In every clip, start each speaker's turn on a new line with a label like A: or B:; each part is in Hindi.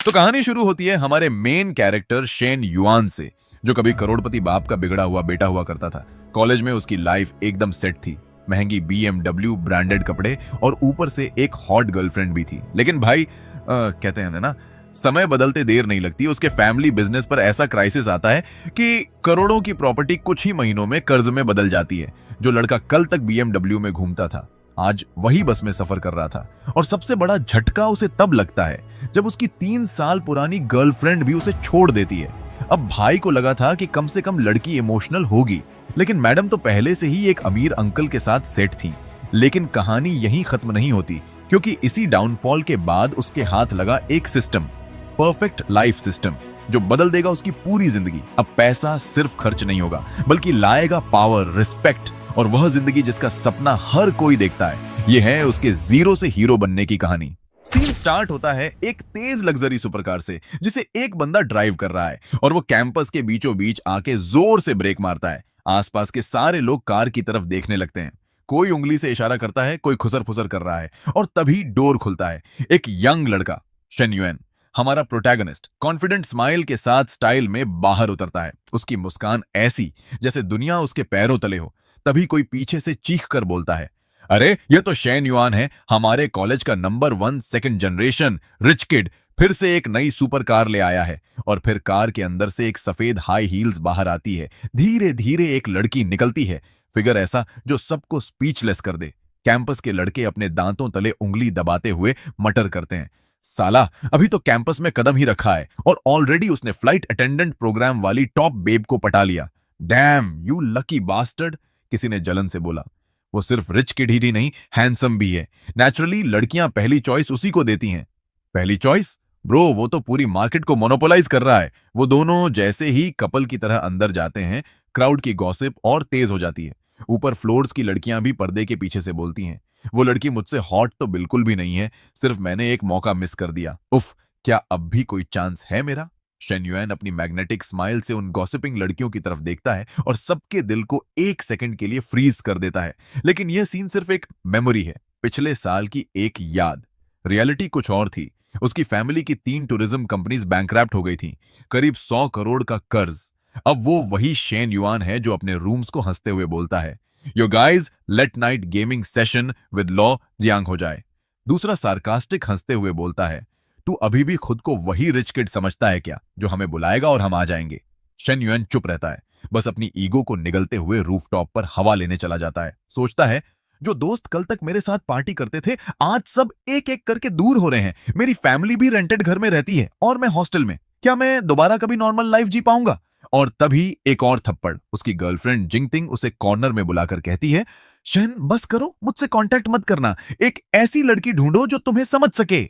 A: तो कहानी शुरू होती है हमारे मेन कैरेक्टर शेन युआन से, जो कभी करोड़पति बाप का बिगड़ा हुआ बेटा हुआ करता था। कॉलेज में उसकी लाइफ एकदम सेट थी। महंगी BMW, ब्रांडेड कपड़े और ऊपर से एक हॉट गर्लफ्रेंड भी थी। लेकिन भाई कहते हैं ना, समय बदलते देर नहीं लगती। उसके फैमिली बिजनेस पर ऐसा क्राइसिस आता है कि करोड़ों की प्रॉपर्टी कुछ ही महीनों में कर्ज में बदल जाती है। जो लड़का कल तक BMW में घूमता था, आज वही बस में सफर कर रहा था। और सबसे बड़ा झटका उसे तब लगता है जब उसकी 3 साल पुरानी गर्लफ्रेंड भी उसे छोड़ देती है। अब भाई को लगा था कि कम से कम लड़की इमोशनल होगी, लेकिन मैडम तो पहले से ही एक अमीर अंकल के साथ सेट थी। लेकिन कहानी यहीं खत्म नहीं होती, क्योंकि इसी डाउनफॉल के बाद उसके हाथ लगा एक सिस्टम, परफेक्ट लाइफ सिस्टम, जो बदल देगा उसकी पूरी जिंदगी। अब पैसा सिर्फ खर्च नहीं होगा, बल्कि लाएगा पावर, रिस्पेक्ट और वह जिंदगी जिसका सपना हर कोई देखता है। यह है उसके जीरो से हीरो बनने की कहानी। सीन स्टार्ट होता है एक तेज लग्जरी सुपरकार से, जिसे एक बंदा ड्राइव कर रहा है और वो कैंपस के बीचों बीच आके जोर से ब्रेक मारता है। आसपास के सारे लोग कार की तरफ देखने लगते हैं। कोई उंगली से इशारा करता है, कोई खुसर फुसर कर रहा है, और तभी डोर खुलता है। एक यंग लड़का, शेन युएन, हमारा प्रोटैगनिस्ट, कॉन्फिडेंट स्माइल के साथ स्टाइल में बाहर उतरता है। उसकी मुस्कान ऐसी जैसे दुनिया उसके पैरों तले हो। तभी कोई पीछे से चीख कर बोलता है, अरे ये तो शेन युआन है, हमारे कॉलेज का number 1 second generation rich kid, फिर से एक नई सुपर कार ले आया है। और फिर कार के अंदर से एक सफेद हाई हील्स बाहर आती है। धीरे धीरे एक लड़की निकलती है, फिगर ऐसा जो सबको स्पीचलेस कर दे। कैंपस के लड़के अपने दांतों तले उंगली दबाते हुए मटर करते हैं, साला अभी तो कैंपस में कदम ही रखा है और ऑलरेडी उसने फ्लाइट अटेंडेंट प्रोग्राम वाली टॉप बेब को पटा लिया। डैम यू लकी बास्टर्ड, किसी ने जलन से बोला। वो सिर्फ रिच किड ही नहीं, हैंडसम भी है। नेचुरली लड़कियां पहली चॉइस उसी को देती हैं। पहली चॉइस ब्रो, वो तो पूरी मार्केट को मोनोपोलाइज कर रहा है। वो दोनों जैसे ही कपल की तरह अंदर जाते हैं, क्राउड की गॉसिप और तेज हो जाती है। ऊपर फ्लोर्स की लड़कियां भी पर्दे के पीछे से बोलती हैं, वो लड़की मुझसे हॉट तो बिल्कुल भी नहीं है, सिर्फ मैंने एक मौका मिस कर दिया। उफ, क्या अब भी कोई चांस है मेरा? शेन युएन अपनी मैग्नेटिक स्माइल से उन गॉसिपिंग लड़कियों की तरफ देखता है और सबके दिल को एक सेकंड के लिए फ्रीज कर देता है। लेकिन यह सीन सिर्फ एक मेमोरी है, पिछले साल की एक याद। रियलिटी कुछ और थी। उसकी फैमिली की 3 टूरिज्म कंपनीज बैंकरप्ट हो गई थी, करीब 100 करोड़ का कर्ज। अब वो वही शेन युआन है जो अपने रूम्स को हंसते हुए बोलता है, yo guys late night gaming session with Lao Jiang हो जाए। दूसरा सार्कास्टिक हंसते हुए बोलता है, तू अभी भी खुद को वही रिच किड समझता है क्या, जो हमें बुलाएगा और हम आ जाएंगे? शेन युएन चुप रहता है, बस अपनी ईगो को निगलते हुए रूफटॉप पर हवा लेने चला जाता है। सोचता है, जो दोस्त कल तक मेरे साथ पार्टी करते थे, आज सब एक एक करके दूर हो रहे हैं। मेरी फैमिली भी रेंटेड घर में रहती है और मैं हॉस्टल में। क्या मैं दोबारा कभी नॉर्मल लाइफ जी पाऊंगा? और तभी एक और थप्पड़। उसकी गर्लफ्रेंड जिंगटिंग उसे कॉर्नर में बुलाकर कहती है, शेन बस करो, मुझसे कांटेक्ट मत करना। एक ऐसी लड़की ढूंढो जो तुम्हें समझ सके।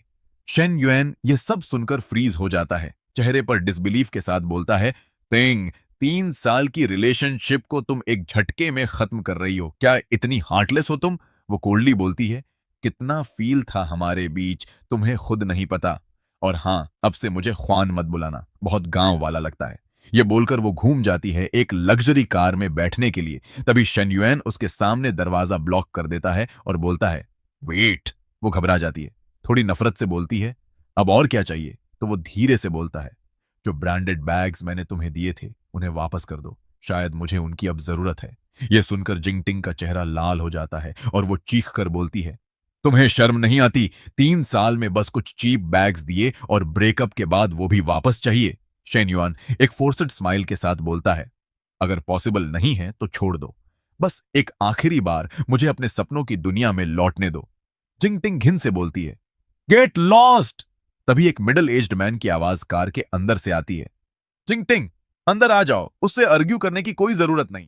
A: शेन युएन ये सब सुनकर फ्रीज हो जाता है, चेहरे पर डिसबिलीफ के साथ बोलता है, तिंग 3 साल की रिलेशनशिप को तुम एक झटके में खत्म कर रही हो, क्या इतनी हार्टलेस हो तुम? वो कोल्डली बोलती है, कितना फील था हमारे बीच तुम्हें खुद नहीं पता। और हाँ, अब से मुझे ख्वान मत बुलाना, बहुत गांव वाला लगता है। ये बोलकर वो घूम जाती है एक लग्जरी कार में बैठने के लिए। तभी शेन युएन उसके सामने दरवाजा ब्लॉक कर देता है और बोलता है, वेट। वो घबरा जाती है, थोड़ी नफरत से बोलती है, अब और क्या चाहिए? तो वो धीरे से बोलता है, जो ब्रांडेड बैग्स मैंने तुम्हें दिए थे उन्हें वापस कर दो, शायद मुझे उनकी अब जरूरत है। यह सुनकर जिंगटिंग का चेहरा लाल हो जाता है और वो चीख कर बोलती है, तुम्हें शर्म नहीं आती? 3 साल में बस कुछ चीप बैग्स दिए और ब्रेकअप के बाद वो भी वापस चाहिए? शेन युआन एक फोर्स्ड स्माइल के साथ बोलता है, अगर पॉसिबल नहीं है तो छोड़ दो, बस एक आखिरी बार मुझे अपने सपनों की दुनिया में लौटने दो। जिंगटिंग घिन से बोलती है, गेट लॉस्ट। तभी एक मिडिल एज्ड मैन की आवाज कार के अंदर से आती है, जिंगटिंग अंदर आ जाओ, उससे आर्ग्यू करने की कोई जरूरत नहीं।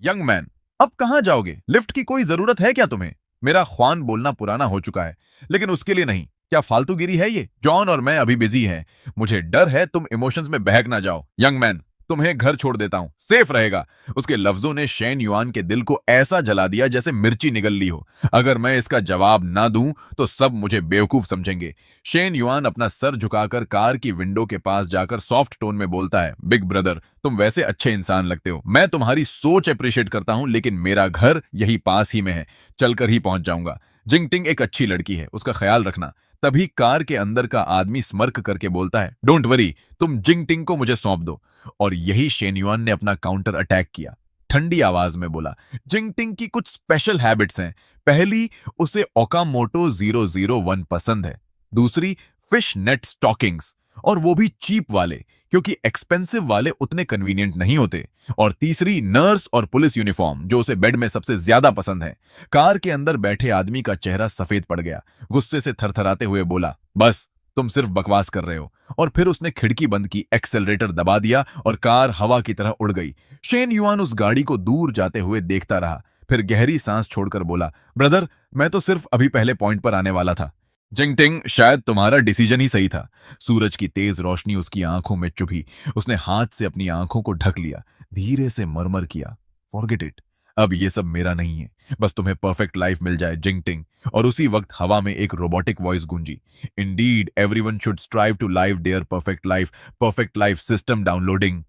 A: यंग मैन, अब कहां जाओगे? लिफ्ट की कोई जरूरत है क्या तुम्हें? मेरा ख्वान बोलना पुराना हो चुका है, लेकिन उसके लिए नहीं। क्या फालतूगिरी है ये? जॉन और मैं अभी बिजी हैं, मुझे डर है तुम इमोशंस में बहक ना जाओ। यंग मैन, तुम्हें घर छोड़ देता हूं, सेफ रहेगा। उसके लफ्जों ने शेन युआन के दिल को ऐसा जला दिया जैसे मिर्ची निगल ली हो। अगर मैं इसका जवाब ना दूं तो सब मुझे बेवकूफ समझेंगे। शेन युआन अपना सर झुकाकर कार की विंडो के पास जाकर सॉफ्ट टोन में बोलता है, बिग ब्रदर, तुम वैसे अच्छे इंसान लगते हो, मैं तुम्हारी सोच अप्रिशिएट करता हूं, लेकिन मेरा घर यही पास ही में है, चलकर ही पहुंच जाऊंगा। जिंगटिंग एक अच्छी लड़की है, उसका ख्याल रखना। तभी कार के अंदर का आदमी स्मर्क करके बोलता है, डोंट वरी, तुम जिंग टिंग को मुझे सौंप दो। और यही शेन युआन ने अपना काउंटर अटैक किया। ठंडी आवाज में बोला, जिंग टिंग की कुछ स्पेशल हैबिट्स हैं। पहली, उसे ओकामोटो 001 पसंद है। दूसरी, फिश नेट स्टॉकिंग्स, और वो भी चीप वाले, क्योंकि एक्सपेंसिव वाले उतने कन्वीनियंट नहीं होते। और तीसरी, नर्स और पुलिस यूनिफॉर्म, जो उसे बेड में सबसे ज्यादा पसंद है। कार के अंदर बैठे आदमी का चेहरा सफेद पड़ गया। गुस्से से थरथराते हुए बोला, बस, तुम सिर्फ बकवास कर रहे हो। और फिर उसने खिड़की बंद की, एक्सेलरेटर दबा दिया और कार हवा की तरह उड़ गई। शेन युआन उस गाड़ी को दूर जाते हुए देखता रहा, फिर गहरी सांस छोड़कर बोला, ब्रदर, मैं तो सिर्फ अभी पहले पॉइंट पर आने वाला था। जिंगटिंग, शायद तुम्हारा डिसीजन ही सही था। सूरज की तेज रोशनी उसकी आंखों में चुभी। उसने हाथ से अपनी आंखों को ढक लिया, धीरे से मरमर किया, फॉरगेट इट, अब ये सब मेरा नहीं है। बस तुम्हें परफेक्ट लाइफ मिल जाए, जिंगटिंग। और उसी वक्त हवा में एक रोबोटिक वॉइस गूंजी, indeed everyone should strive to live their perfect life system downloading.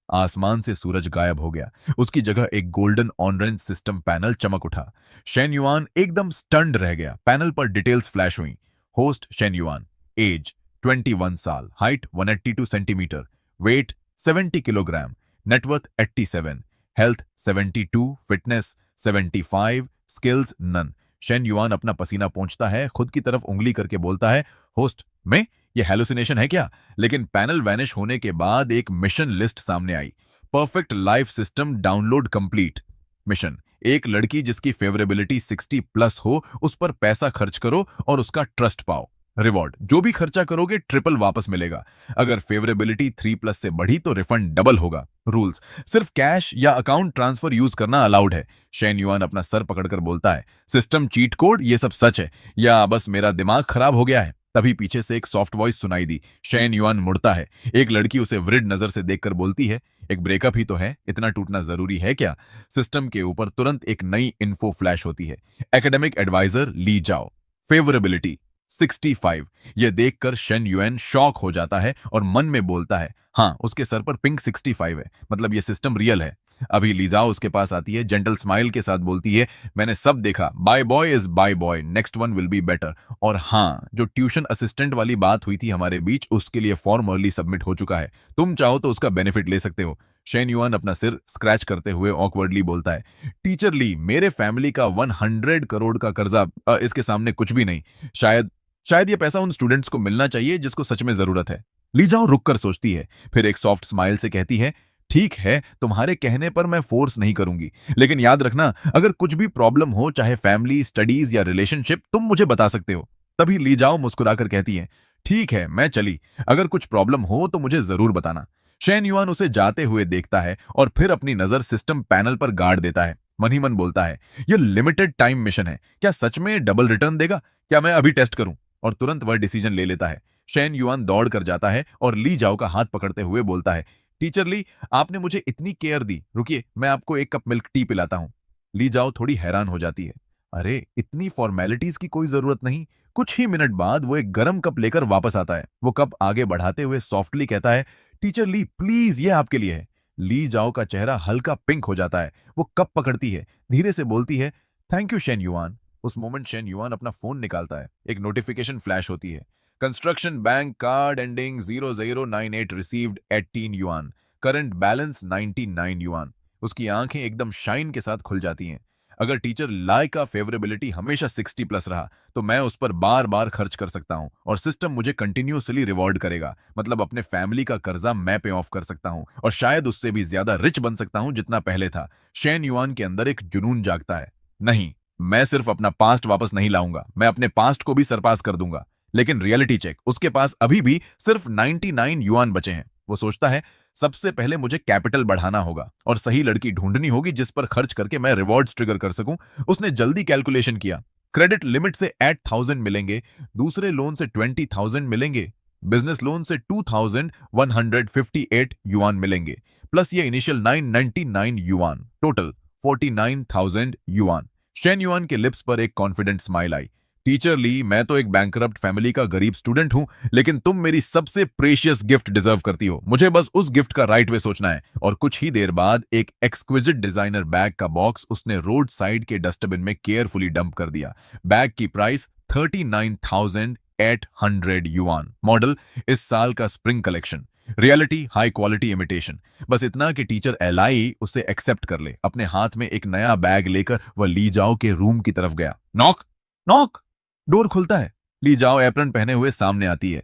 A: आसमान से सूरज गायब हो गया। उसकी जगह एक गोल्डन ऑनरेंज सिस्टम पैनल चमक उठा। शेन युआन एकदम स्टन्ड रह गया। पैनल पर डिटेल्स फ्लैश हुई। होस्ट शेन युआन, एज 21 साल, height 182 centimetres, weight 70 kilograms, net worth 87, health 72, fitness 75, skills none. Shen Yuan अपना पसीना पोंछता है, खुद की तरफ उंगली करके बोलता है, होस्ट में ये हेलुसिनेशन है क्या? लेकिन पैनल वैनिश होने के बाद एक मिशन लिस्ट सामने आई। Perfect life system download complete. Mission, एक लड़की जिसकी फेवरेबिलिटी 60 प्लस हो, उस पर पैसा खर्च करो और उसका ट्रस्ट पाओ। रिवॉर्ड, जो भी खर्चा करोगे ट्रिपल वापस मिलेगा। अगर फेवरेबिलिटी 3 प्लस से बढ़ी तो रिफंड डबल होगा। रूल्स, सिर्फ कैश या अकाउंट ट्रांसफर यूज करना अलाउड है। शेन युआन अपना सर पकड़कर बोलता है, सिस्टम चीट कोड, ये सब सच है या बस मेरा दिमाग खराब हो गया है? तभी पीछे से एक सॉफ्ट वॉइस सुनाई दी। शेन युआन मुड़ता है। एक लड़की उसे वृद्ध नजर से देखकर बोलती है, एक ब्रेकअप ही तो है, इतना टूटना जरूरी है क्या? सिस्टम के ऊपर तुरंत एक नई इन्फो फ्लैश होती है। एकेडमिक एडवाइजर ली जाओ, फेवरेबिलिटी 65। यह देखकर शेन युआन शॉक हो जाता है और मन में बोलता है, हाँ, उसके सर पर पिंक 65 है, मतलब यह सिस्टम रियल है। अभी लीजाओ उसके पास आती है, जेंटल स्माइल के साथ बोलती है, मैंने सब देखा, bye boy is bye boy, next one will be better. और हाँ, जो ट्यूशन असिस्टेंट वाली बात हुई थी हमारे बीच, उसके लिए फॉर्म अर्ली सबमिट हो चुका है। तुम चाहो तो उसका बेनिफिट ले सकते हो। शेन युआन अपना सिर स्क्रैच करते हुए ऑकवर्डली बोलता है, टीचर ली, मेरे फैमिली का 100 करोड़ का कर्जा इसके सामने कुछ भी नहीं। शायद शायद ये पैसा उन स्टूडेंट्स को मिलना चाहिए जिसको सच में जरूरत है। ली जाओ रुक कर सोचती है, फिर एक सॉफ्ट स्माइल से कहती है, ठीक है, तुम्हारे कहने पर मैं फोर्स नहीं करूंगी, लेकिन याद रखना, अगर कुछ भी प्रॉब्लम हो, चाहे फैमिली, स्टडीज या रिलेशनशिप, तुम मुझे बता सकते हो। तभी ली जाओ मुस्कुराकर कहती है, ठीक है, मैं चली, अगर कुछ प्रॉब्लम हो तो मुझे जरूर बताना। शेन युआन उसे जाते हुए देखता है और फिर अपनी नजर सिस्टम पैनल पर गाड़ देता है। मन ही मन बोलता है, यह लिमिटेड टाइम मिशन है, क्या सच में डबल रिटर्न देगा? क्या मैं अभी टेस्ट करूं? और तुरंत वह डिसीजन ले लेता है। शेन युआन दौड़ कर जाता है और ली जाओ का हाथ पकड़ते हुए बोलता है, टीचर ली, आपने मुझे इतनी केयर दी, रुकिए, मैं आपको एक कप मिल्क टी पिलाता हूँ। ली जाओ थोड़ी हैरान हो जाती है, अरे इतनी फॉर्मेलिटीज की कोई जरूरत नहीं। कुछ ही मिनट बाद वो एक गर्म कप लेकर वापस आता है। वो कप आगे बढ़ाते हुए सॉफ्टली कहता है, टीचर ली प्लीज, ये आपके लिए है। ली जाओ का चेहरा हल्का पिंक हो जाता है। वो कप पकड़ती है, धीरे से बोलती है, थैंक यू शेन युआन। उस मोमेंट शेन युआन अपना फोन निकालता है। एक नोटिफिकेशन फ्लैश होती है, construction bank card ending 0098 received 18 yuan, current balance 99 yuan. उसकी आंखें एकदम शाइन के साथ खुल जाती हैं। अगर टीचर लाई का फेवरेबिलिटी हमेशा 60 प्लस रहा तो मैं उस पर बार बार खर्च कर सकता हूं और सिस्टम मुझे कंटिन्यूसली रिवॉर्ड करेगा। मतलब अपने फैमिली का कर्जा मैं पे ऑफ कर सकता हूं और शायद उससे भी ज्यादा रिच बन सकता हूं जितना पहले था। शेन युआन के अंदर एक जुनून जागता है, नहीं, मैं सिर्फ अपना पास्ट वापस नहीं लाऊंगा, मैं अपने पास्ट को भी सरपास कर दूंगा। लेकिन रियलिटी चेक, उसके पास अभी भी सिर्फ 99 युआन बचे हैं। वो सोचता है, सबसे पहले मुझे कैपिटल बढ़ाना होगा और सही लड़की ढूंढनी होगी जिस पर खर्च करके मैं रिवॉर्ड्स ट्रिगर कर सकूं। उसने जल्दी कैलकुलेशन किया, क्रेडिट लिमिट से 8,000 मिलेंगे, दूसरे लोन से 20,000 मिलेंगे, बिजनेस लोन से 2,158 युआन मिलेंगे, प्लस ये initial 999 yuan, total 49,000 yuan. Shen yuan के लिप्स पर एक कॉन्फिडेंट स्माइल आई। टीचर ली, मैं तो एक बैंकरप्ट फैमिली का गरीब स्टूडेंट हूं, लेकिन तुम मेरी सबसे प्रेशियस गिफ्ट डिजर्व करती हो। मुझे बस उस गिफ्ट का राइट वे सोचना है। और कुछ ही देर बाद एक एक्सक्विजिट डिजाइनर बैग का बॉक्स उसने रोड साइड के डस्टबिन में केयरफुली डंप कर दिया। बैग की प्राइस 39,000 800 युआन। मॉडल इस साल का spring collection. Reality high quality imitation. बस इतना कि टीचर एलाई उसे एक्सेप्ट कर ले। अपने हाथ में एक नया बैग लेकर वह ली जाओ के रूम की तरफ गया। Knock knock. डोर खुलता है। ली जाओ एप्रन पहने हुए सामने आती है,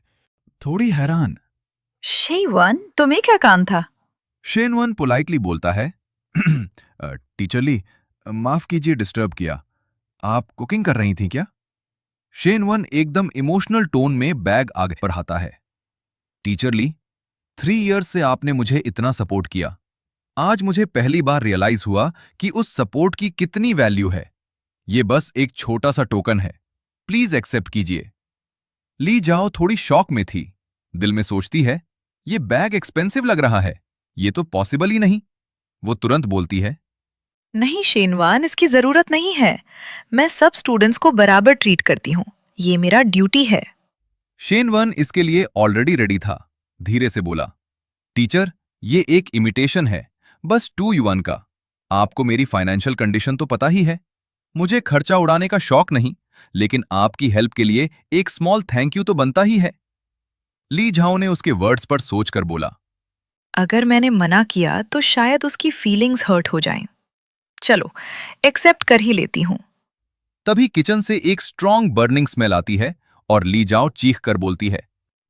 A: थोड़ी हैरान।
B: शेवन, तुम्हें क्या काम था?
C: शेनवन पोलाइटली बोलता है, टीचर ली, माफ कीजिए डिस्टर्ब किया। आप कुकिंग कर रही थी क्या? शेनवन एकदम इमोशनल टोन में बैग आगे बढ़ाता है। टीचर ली, 3 इयर्स से आपने मुझे इतना सपोर्ट किया। आज मुझे पहली बार रियलाइज हुआ कि उस सपोर्ट की कितनी वैल्यू है। ये बस एक छोटा सा टोकन है, प्लीज एक्सेप्ट कीजिए। ली जाओ थोड़ी शॉक में थी। दिल में सोचती है, ये बैग एक्सपेंसिव लग रहा है, ये तो पॉसिबल ही नहीं। वो तुरंत बोलती है,
B: नहीं शेनवान, इसकी जरूरत नहीं है। मैं सब स्टूडेंट्स को बराबर ट्रीट करती हूँ। ये मेरा ड्यूटी है।
C: शेनवन इसके लिए ऑलरेडी रेडी था। धीरे से बोला, टीचर, ये एक इमिटेशन है, बस 2 युआन का। आपको मेरी फाइनेंशियल कंडीशन तो पता ही है। मुझे खर्चा उड़ाने का शौक नहीं, लेकिन आपकी हेल्प के लिए एक स्मॉल थैंक यू तो बनता ही है। ली झाओ ने उसके वर्ड्स पर सोचकर बोला,
B: अगर मैंने मना किया तो शायद उसकी फीलिंग्स हर्ट हो जाएं। चलो, एक्सेप्ट कर ही लेती हूँ।
C: तभी किचन से एक स्ट्रॉन्ग बर्निंग स्मेल आती है और ली जाओ चीख कर बोलती है।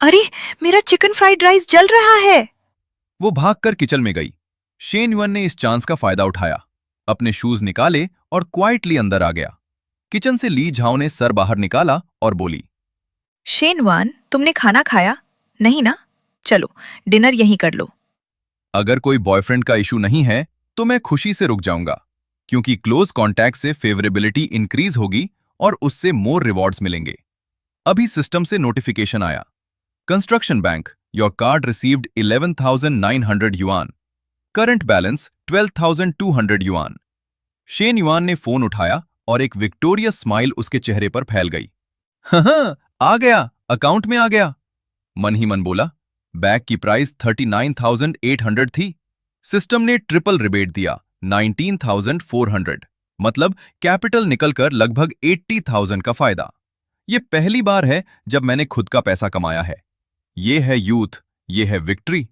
B: अरे, मेरा चिकन फ्राइड राइस जल रहा है।
C: वो भागकर किचन में गई। शेन युआन ने इस चांस का फायदा उठाया, अपने शूज निकाले और क्वाइटली अंदर आ गया। किचन से ली झाओ ने सर बाहर निकाला और बोली,
B: शेनवान, तुमने खाना खाया? नहीं ना? चलो, डिनर यहीं कर लो।
C: अगर कोई बॉयफ्रेंड का इशू नहीं है तो मैं खुशी से रुक जाऊंगा, क्योंकि क्लोज कॉन्टैक्ट से फेवरेबिलिटी इंक्रीज होगी और उससे मोर रिवॉर्ड्स मिलेंगे। अभी सिस्टम से नोटिफिकेशन आया, construction bank, your card received 11,900 yuan, current balance 12,200 yuan. Shen Yuan ने फोन उठाया और एक विक्टोरियस स्माइल उसके चेहरे पर फैल गई। हाँ, आ गया, अकाउंट में आ गया। मन ही मन बोला, बैग की प्राइस 39,800 थी। सिस्टम ने ट्रिपल रिबेट दिया, 19,400। मतलब कैपिटल निकलकर लगभग 80,000 का फायदा। ये पहली बार है जब मैंने खुद का पैसा कमाया है। ये है यूथ, ये है विक्ट्री।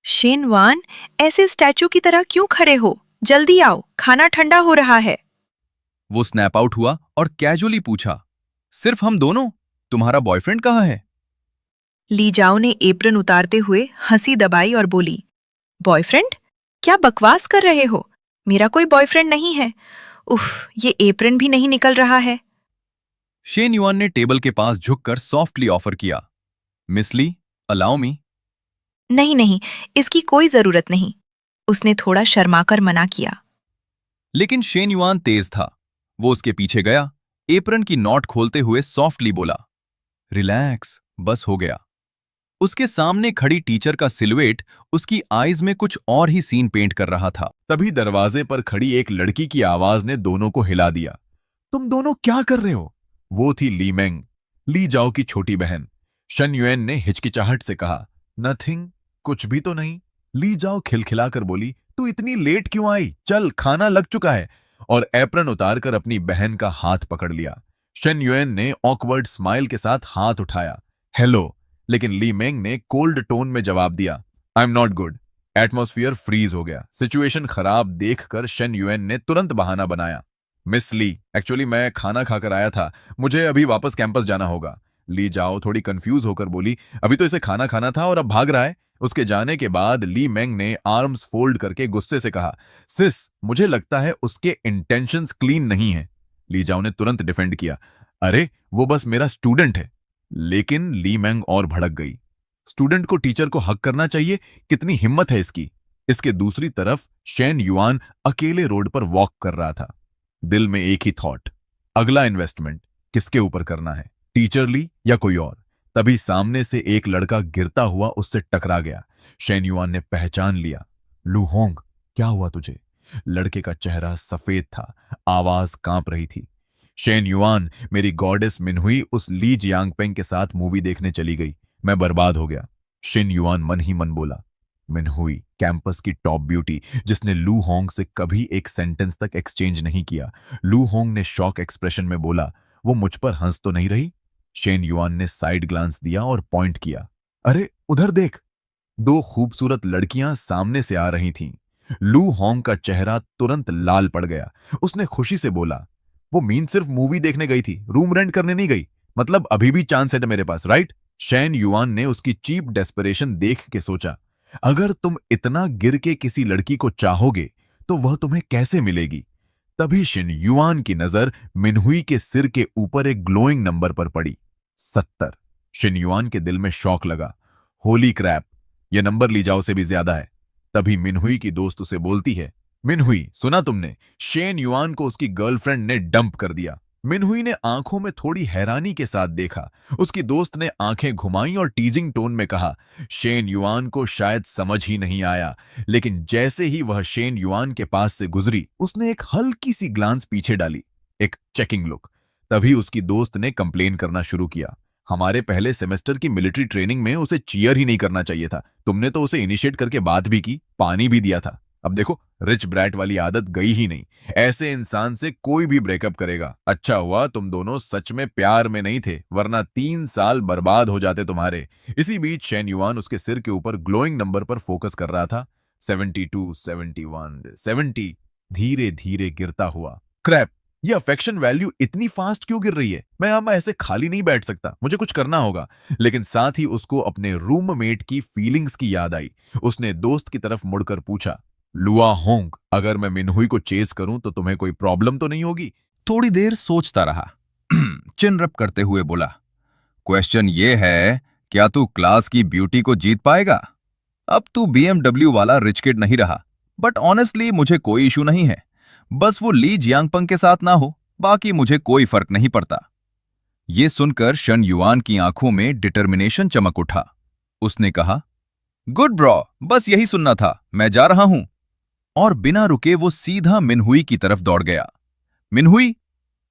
B: शेनवान, ऐसे स्टैचू की तरह क्यों खड़े हो? जल्दी आओ, खाना ठंडा हो रहा है।
C: वो स्नैप आउट हुआ और कैजुअली पूछा, सिर्फ हम दोनों? तुम्हारा बॉयफ्रेंड कहाँ है?
B: ली जाओ ने एप्रन उतारते हुए हंसी दबाई और बोली, बॉयफ्रेंड? क्या बकवास कर रहे हो? मेरा कोई बॉयफ्रेंड नहीं है। उफ, ये एप्रन भी नहीं निकल रहा है।
C: शेन युआन ने टेबल के पास झुककर सॉफ्टली ऑफर किया, मिस ली, अलाउ मी।
B: नहीं नहीं, इसकी कोई जरूरत नहीं। उसने थोड़ा शर्माकर मना किया।
C: लेकिन शेन युआन तेज था। वो उसके पीछे गया, एप्रन की नॉट खोलते हुए सॉफ्टली बोला, रिलैक्स, बस हो गया। उसके सामने खड़ी टीचर का सिलुएट उसकी आईज में कुछ और ही सीन पेंट कर रहा था।
A: तभी दरवाजे पर खड़ी एक लड़की की आवाज ने दोनों को हिला दिया। तुम दोनों क्या कर रहे हो? वो थी ली मेंग, ली जाओ की छोटी बहन। शन युएन ने हिचकिचाहट से कहा, नथिंग, कुछ भी तो नहीं। ली जाओ खिलखिलाकर बोली, तू इतनी लेट क्यों आई? चल, खाना लग चुका है। और एप्रन उतारकर अपनी बहन का हाथ पकड़ लिया। शन युएन ने ऑकवर्ड स्माइल के साथ हाथ उठाया, हेलो। लेकिन ली मेंग ने कोल्ड टोन में जवाब दिया, I am not good. Atmosphere freeze हो गया। सिचुएशन खराब देखकर शन युएन ने तुरंत बहाना बनाया, मिस ली, एक्चुअली मैं खाना खाकर आया था, मुझे अभी वापस कैंपस जाना होगा। ली जाओ थोड़ी कंफ्यूज होकर बोली, अभी तो इसे खाना खाना था और अब भाग रहा है। उसके जाने के बाद ली मेंग ने आर्म्स फोल्ड करके गुस्से से कहा, सिस, मुझे लगता है उसके इंटेंशंस क्लीन नहीं है। ली जाओ ने तुरंत डिफेंड किया, अरे वो बस मेरा स्टूडेंट है। लेकिन ली मेंग और भड़क गई, स्टूडेंट को टीचर को हक करना चाहिए, कितनी हिम्मत है इसकी। इसके दूसरी तरफ शेन युआन अकेले रोड पर वॉक कर रहा था। दिल में एक ही थॉट, अगला इन्वेस्टमेंट किसके ऊपर करना है, टीचर ली या कोई और। तभी सामने से एक लड़का गिरता हुआ उससे टकरा गया। शेन युआन ने पहचान लिया, लू होंग, क्या हुआ तुझे? लड़के का चेहरा सफेद था, आवाज कांप रही थी, शेन युआन, मेरी गॉडेस मिनहुई उस ली जियांगपेंग के साथ मूवी देखने चली गई, मैं बर्बाद हो गया। शेन युआन मन ही मन बोला, मिनहुई कैंपस की टॉप ब्यूटी जिसने लू होंग से कभी एक सेंटेंस तक एक्सचेंज नहीं किया। लू होंग ने शॉक एक्सप्रेशन में बोला, वो मुझ पर हंस तो नहीं रही? शेन युआन ने साइड ग्लांस दिया और पॉइंट किया। अरे उधर देख। दो खूबसूरत लड़कियां सामने से आ रही थीं। लू होंग का चेहरा तुरंत लाल पड़ गया। उसने खुशी से बोला, वो मीन सिर्फ मूवी देखने गई थी, रूम रेंट करने नहीं गई। मतलब अभी भी चांस है मेरे पास, राइट? शेन युआन ने उसकी चीप डेस्परेशन देख के सोचा, अगर तुम इतना गिर के किसी लड़की को चाहोगे तो वह तुम्हें कैसे मिलेगी? तभी शिन युआन की नजर मिनहुई के सिर के ऊपर एक ग्लोइंग नंबर पर पड़ी, 70। शिन युआन के दिल में शौक लगा। होली क्रैप, यह नंबर ली जाओ से भी ज्यादा है। तभी मिनहुई की दोस्त उसे बोलती है, मिनहुई सुना तुमने, शेन युआन को उसकी गर्लफ्रेंड ने डंप कर दिया। मिनहुई ने आंखों में थोड़ी हैरानी के साथ देखा। उसकी दोस्त ने आंखें घुमाई और टीजिंग टोन में कहा, शेन युआन को शायद समझ ही नहीं आया। लेकिन जैसे ही वह शेन युआन के पास से गुजरी, उसने एक हल्की सी ग्लांस पीछे डाली, एक चेकिंग लुक। तभी उसकी दोस्त ने कंप्लेन करना शुरू किया, हमारे पहले सेमेस्टर की मिलिट्री ट्रेनिंग में उसे चीयर ही नहीं करना चाहिए था। तुमने तो उसे इनिशिएट करके बात भी की, पानी भी दिया था। अब देखो, रिच ब्रैट वाली आदत गई ही नहीं। ऐसे इंसान से कोई भी ब्रेकअप करेगा। अच्छा हुआ तुम दोनों सच में प्यार में नहीं थे, वरना 3 साल बर्बाद हो जाते तुम्हारे। इसी बीच शेन युआन उसके सिर के ऊपर ग्लोइंग नंबर पर फोकस कर रहा था। 72, 71, 70 धीरे धीरे गिरता हुआ। क्रैप, ये अफेक्शन वैल्यू इतनी फास्ट क्यों गिर रही है? मैं अब ऐसे खाली नहीं बैठ सकता, मुझे कुछ करना होगा। लेकिन साथ ही उसको अपने रूममेट की फीलिंग्स की याद आई। उसने दोस्त की तरफ मुड़कर पूछा, लुआ होंग, अगर मैं मिनहुई को चेस करूं तो तुम्हें कोई प्रॉब्लम तो नहीं होगी?
C: थोड़ी देर सोचता रहा। चिन रप करते हुए बोला, क्वेश्चन ये है, क्या तू क्लास की ब्यूटी को जीत पाएगा? अब तू BMW वाला रिच किड नहीं रहा, बट ऑनेस्टली मुझे कोई इशू नहीं है। बस वो ली जियांगपंग के साथ ना हो, बाकी मुझे कोई फर्क नहीं पड़ता। ये सुनकर शन युआन की आंखों में डिटर्मिनेशन चमक उठा। उसने कहा, गुड ब्रो, बस यही सुनना था, मैं जा रहा हूं। और बिना रुके वो सीधा मिनहुई की तरफ दौड़ गया। मिनहुई,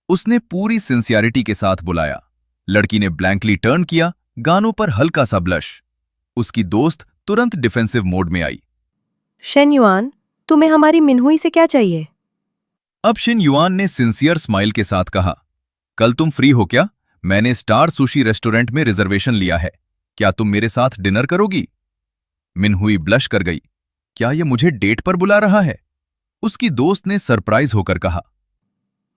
C: उसने पूरी सिंसियरिटी के साथ बुलाया। लड़की ने ब्लैंकली टर्न किया, गानों पर हल्का सा ब्लश। उसकी दोस्त तुरंत डिफेंसिव मोड में आई।
D: शेन युआन, तुम्हें हमारी मिनहुई से क्या चाहिए?
C: अब शिन युआन ने सिंसियर स्माइल के साथ कहा, कल तुम फ्री हो क्या? मैंने स्टार सुशी रेस्टोरेंट में रिजर्वेशन लिया है, क्या तुम मेरे साथ डिनर करोगी? मिनहुई ब्लश कर गई। क्या ये मुझे डेट पर बुला रहा है? उसकी दोस्त ने सरप्राइज होकर कहा,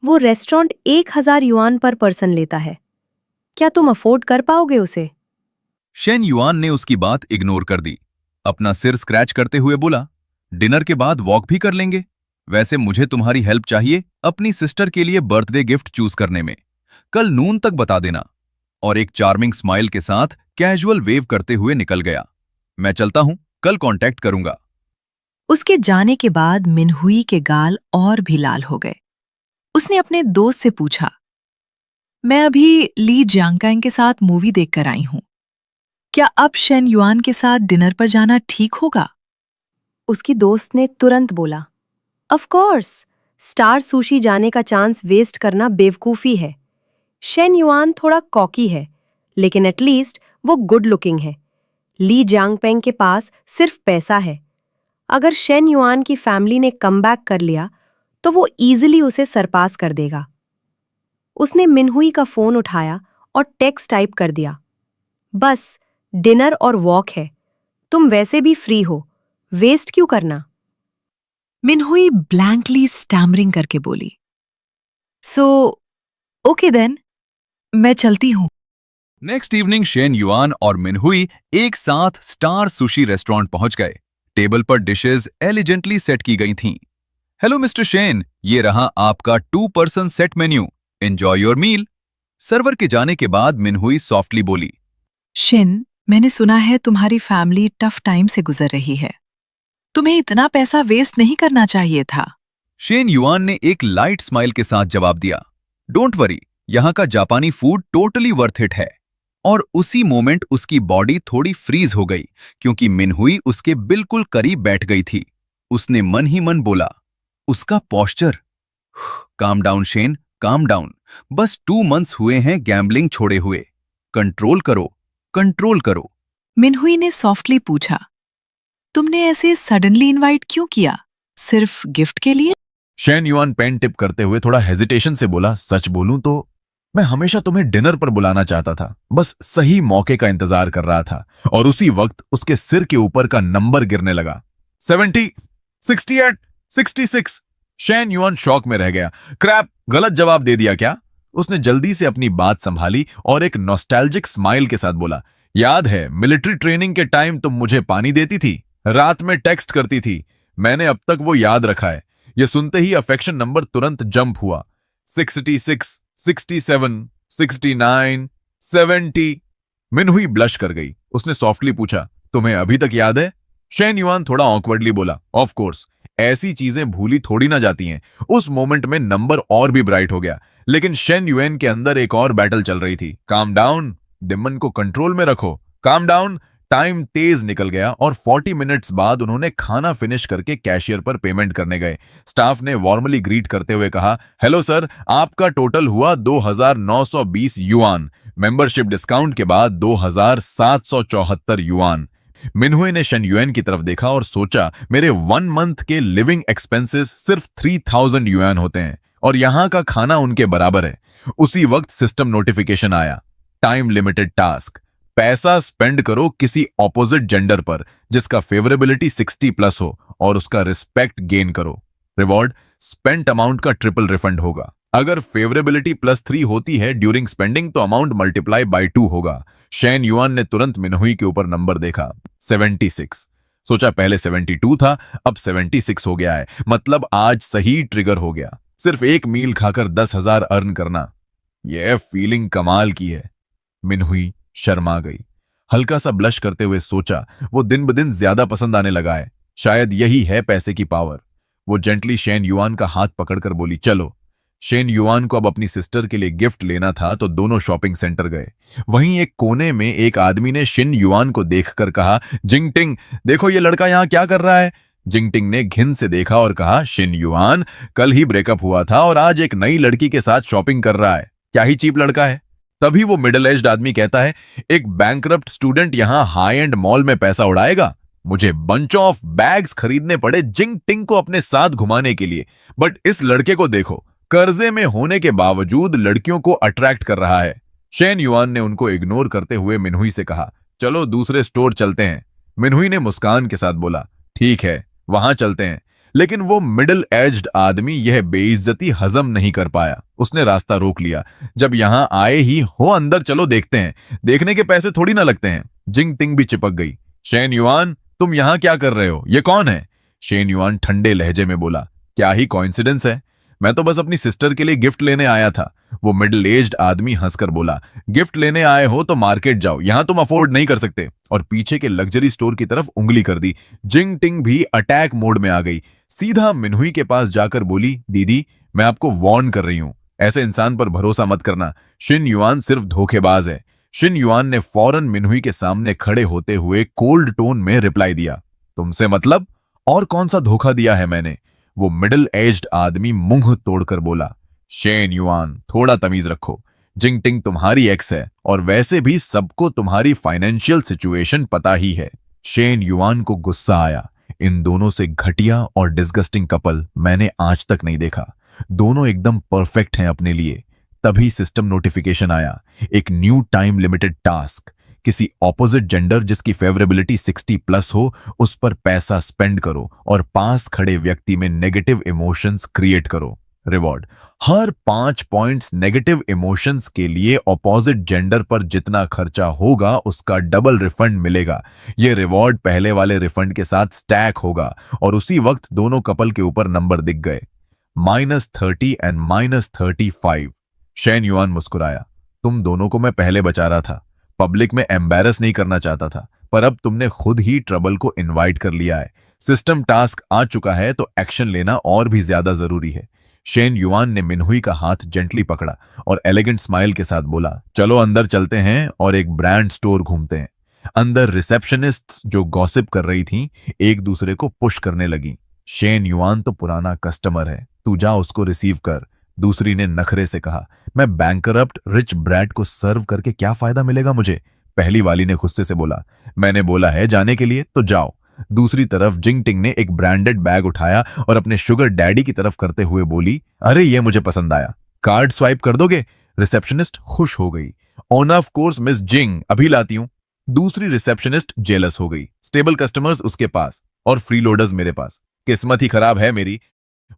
D: वो रेस्टोरेंट 1000 युआन पर पर्सन लेता है, क्या तुम अफोर्ड कर पाओगे उसे?
C: शेन युआन ने उसकी बात इग्नोर कर दी। अपना सिर स्क्रैच करते हुए बोला, डिनर के बाद वॉक भी कर लेंगे। वैसे मुझे तुम्हारी हेल्प चाहिए अपनी सिस्टर के लिए बर्थडे गिफ्ट चूज करने में। कल नून तक बता देना। और एक चार्मिंग स्माइल के साथ कैजुअल वेव करते हुए निकल गया। मैं चलता हूं, कल कांटेक्ट करूंगा।
B: उसके जाने के बाद मिनहुई के गाल और भी लाल हो गए। उसने अपने दोस्त से पूछा, मैं अभी ली जियांगकांग के साथ मूवी देखकर आई हूं, क्या अब शेन युआन के साथ डिनर पर जाना ठीक होगा?
D: उसकी दोस्त ने तुरंत बोला, ऑफ कोर्स, स्टार सुशी जाने का चांस वेस्ट करना बेवकूफी है। शेन युआन थोड़ा कॉकी है, लेकिन एटलीस्ट वो गुड लुकिंग है। ली जियांगपेंग के पास सिर्फ पैसा है। अगर शेन युआन की फैमिली ने कमबैक कर लिया तो वो इजीली उसे सरपास कर देगा। उसने मिनहुई का फोन उठाया और टेक्स्ट टाइप कर दिया, बस डिनर और वॉक है, तुम वैसे भी फ्री हो, वेस्ट क्यों करना?
B: मिनहुई ब्लैंकली स्टैमरिंग करके बोली, सो ओके देन, मैं चलती हूं।
C: नेक्स्ट इवनिंग शेन युआन और मिनहुई एक साथ स्टार सुशी रेस्टोरेंट पहुंच गए। टेबल पर डिशेस एलिजेंटली सेट की गई थीं। हेलो मिस्टर शेन, ये रहा आपका 2 person set menu, enjoy your meal. Server के जाने के बाद मिनहुई सॉफ्टली बोली,
B: शिन, मैंने सुना है तुम्हारी फैमिली टफ टाइम से गुजर रही है, तुम्हें इतना पैसा वेस्ट नहीं करना चाहिए था।
C: शेन युआन ने एक लाइट स्माइल के साथ जवाब दिया, डोंट वरी, यहाँ का जापानी फूड टोटली वर्थ इट है। और उसी मोमेंट उसकी बॉडी थोड़ी फ्रीज हो गई, क्योंकि मिनहुई उसके बिल्कुल करीब बैठ गई थी। उसने मन ही मन बोला, उसका posture. Calm down Shane, calm down, बस 2 मंथ्स हुए हैं गैम्बलिंग छोड़े हुए, कंट्रोल करो, कंट्रोल करो।
B: मिनहुई ने सॉफ्टली पूछा, तुमने ऐसे सडनली इनवाइट क्यों किया, सिर्फ गिफ्ट के लिए?
A: शेन युआन पेन टिप करते हुए थोड़ा हेजिटेशन से बोला, सच बोलूं तो मैं हमेशा तुम्हें डिनर पर बुलाना चाहता था, बस सही मौके का इंतजार कर रहा था। और उसी वक्त उसके सिर के ऊपर का नंबर गिरने लगा। 70, 68, 66। शेन युआन शॉक में रह गया। क्रैप, गलत जवाब दे दिया क्या? उसने जल्दी से अपनी बात संभाली और एक नॉस्टैल्जिक स्माइल के साथ बोला, याद है मिलिट्री ट्रेनिंग के टाइम तुम मुझे पानी देती थी, रात में टेक्स्ट करती थी, मैंने अब तक वो याद रखा है। ये सुनते ही अफेक्शन नंबर तुरंत जंप हुआ। 66, 67, 69, 70। मिनहुई ब्लश कर गई। उसने सॉफ्टली पूछा, तुम्हें अभी तक याद है? शेन युआन थोड़ा ऑकवर्डली बोला, ऑफ कोर्स, ऐसी चीजें भूली थोड़ी ना जाती हैं। उस मोमेंट में नंबर और भी ब्राइट हो गया, लेकिन शेन युएन के अंदर एक और बैटल चल रही थी। काम डाउन, डिमन को कंट्रोल में रखो, काम डाउन। टाइम तेज निकल गया और 40 मिनट्स बाद उन्होंने खाना फिनिश करके कैशियर पर पेमेंट करने गए। स्टाफ ने वार्मली ग्रीट करते हुए कहा, हेलो सर, आपका टोटल हुआ 2,920 युआन, मेंबरशिप डिस्काउंट के बाद 2,774 युआन। मिनहुए ने शेन युएन की तरफ देखा और सोचा, मेरे 1 मंथ के लिविंग एक्सपेंसेस सिर्फ 3,000 युआन होते हैं और यहां का खाना उनके बराबर है। उसी वक्त सिस्टम नोटिफिकेशन आया, टाइम लिमिटेड टास्क, पैसा स्पेंड करो किसी ऑपोजिट जेंडर पर जिसका फेवरेबिलिटी 60+ हो और उसका रिस्पेक्ट गेन करो। रिवॉर्ड, स्पेंट अमाउंट का ट्रिपल रिफंड होगा। अगर फेवरेबिलिटी +3 होती है ड्यूरिंग स्पेंडिंग तो अमाउंट मल्टीप्लाई बाय 2 होगा। शेन युआन ने तुरंत मिनहुई के ऊपर नंबर देखा, 76। सोचा पहले 72 था, अब 76 हो गया है, मतलब आज सही ट्रिगर हो गया। सिर्फ एक मील खाकर 10,000 अर्न करना, यह फीलिंग कमाल की है। मिनहुई शर्मा गई। हल्का सा ब्लश करते हुए सोचा, वो दिन ब दिन ज्यादा पसंद आने लगा है, शायद यही है पैसे की पावर। वो जेंटली शेन युआन का हाथ पकड़कर बोली, चलो। शेन युआन को अब अपनी सिस्टर के लिए गिफ्ट लेना था तो दोनों शॉपिंग सेंटर गए। वहीं एक कोने में एक आदमी ने शिन युआन को देखकर कहा, जिंगटिंग, देखो ये लड़का यहाँ क्या कर रहा है। जिंगटिंग ने घिन से देखा और कहा, शिन युआन, कल ही ब्रेकअप हुआ था और आज एक नई लड़की के साथ शॉपिंग कर रहा है, क्या ही चीप लड़का है। तभी वो मिडिल एज्ड आदमी कहता है, एक बैंकरप्ट स्टूडेंट यहां हाई एंड मॉल में पैसा उड़ाएगा, मुझे बंच ऑफ बैग्स खरीदने पड़े जिंगटिंग को अपने साथ घुमाने के लिए, बट इस लड़के को देखो, कर्जे में होने के बावजूद लड़कियों को अट्रैक्ट कर रहा है। शेन युआन ने उनको इग्नोर करते हुए मिनहुई से कहा, चलो दूसरे स्टोर चलते हैं। मिनहुई ने मुस्कान के साथ बोला, ठीक है, वहां चलते हैं। लेकिन वो मिडिल एज्ड आदमी यह बेइज्जती हजम नहीं कर पाया। उसने रास्ता रोक लिया, जब यहां आए ही हो अंदर चलो देखते हैं, देखने के पैसे थोड़ी ना लगते हैं। जिंगटिंग भी चिपक गई। शेन युआन, तुम यहां क्या कर रहे हो, ये कौन है? शेन युआन ठंडे लहजे में बोला, क्या ही कॉइंसिडेंस है, मैं तो बस अपनी सिस्टर के लिए गिफ्ट लेने आया था। वो मिडिल एज्ड आदमी हंसकर बोला, गिफ्ट लेने आए हो तो मार्केट जाओ, यहां तुम अफोर्ड नहीं कर सकते। और पीछे के लग्जरी स्टोर की तरफ उंगली कर दी। जिंगटिंग भी अटैक मोड में आ गई। सीधा मिनहुई के पास जाकर बोली, दीदी, मैं आपको वार्न कर रही हूं, ऐसे इंसान पर भरोसा मत करना। शिन युआन सिर्फ धोखेबाज है। शिन युआन ने फौरन मिनहुई के सामने खड़े होते हुए कोल्ड टोन में रिप्लाई दिया, तुमसे मतलब? और कौन सा धोखा दिया है मैंने? वो मिडिल एज्ड आदमी मुंह तोड़कर बोला, शेन युआन, थोड़ा तमीज रखो, जिंगटिंग तुम्हारी एक्स है और वैसे भी सबको तुम्हारी फाइनेंशियल सिचुएशन पता ही है। शेन युआन को गुस्सा आया। इन दोनों से घटिया और डिस्गस्टिंग कपल मैंने आज तक नहीं देखा। दोनों एकदम परफेक्ट हैं अपने लिए। तभी सिस्टम नोटिफिकेशन आया, एक न्यू टाइम लिमिटेड टास्क, किसी ऑपोजिट जेंडर जिसकी फेवरेबिलिटी 60+ हो उस पर पैसा स्पेंड करो और पास खड़े व्यक्ति में नेगेटिव इमोशंस क्रिएट करो। रिवॉर्ड, हर 5 पॉइंट्स नेगेटिव इमोशंस के लिए ऑपोजिट जेंडर पर जितना खर्चा होगा उसका डबल रिफंड मिलेगा। यह रिवॉर्ड पहले वाले रिफंड के साथ स्टैक होगा। और उसी वक्त दोनों कपल के ऊपर नंबर दिख गए, -30 एंड -35। शेन युआन मुस्कुराया, तुम दोनों को मैं पहले बचा रहा था, पब्लिक में एम्बैरस नहीं करना चाहता था, पर अब तुमने खुद ही ट्रबल को इनवाइट कर लिया है। सिस्टम टास्क आ चुका है तो एक्शन लेना और भी ज्यादा जरूरी है। शेन युआन ने मिनहुई का हाथ जेंटली पकड़ा और एलिगेंट स्माइल के साथ बोला, चलो अंदर चलते हैं और एक ब्रांड स्टोर घूमते हैं। अंदर रिसेप्शनिस्ट्स जो गॉसिप कर रही थीं, एक दूसरे को पुश करने लगी। शेन युआन तो पुराना कस्टमर है, तू जा उसको रिसीव कर। दूसरी ने नखरे से कहा, मैं बैंकरप्ट रिच ब्रैड को सर्व करके क्या फायदा मिलेगा मुझे? पहली वाली ने गुस्से से बोला, मैंने बोला है जाने के लिए तो जाओ। दूसरी तरफ जिंगटिंग ने एक ब्रांडेड बैग उठाया और अपने शुगर डैडी की तरफ करते हुए बोली, अरे ये मुझे पसंद आया, कार्ड स्वाइप कर दोगे? रिसेप्शनिस्ट खुश हो गई। ऑन ऑफ कोर्स मिस जिंग, अभी लाती हूँ। दूसरी रिसेप्शनिस्ट जेलस हो गई। स्टेबल कस्टमर्स उसके पास और फ्री लोडर्स मेरे पास। किस्मत ही खराब है मेरी।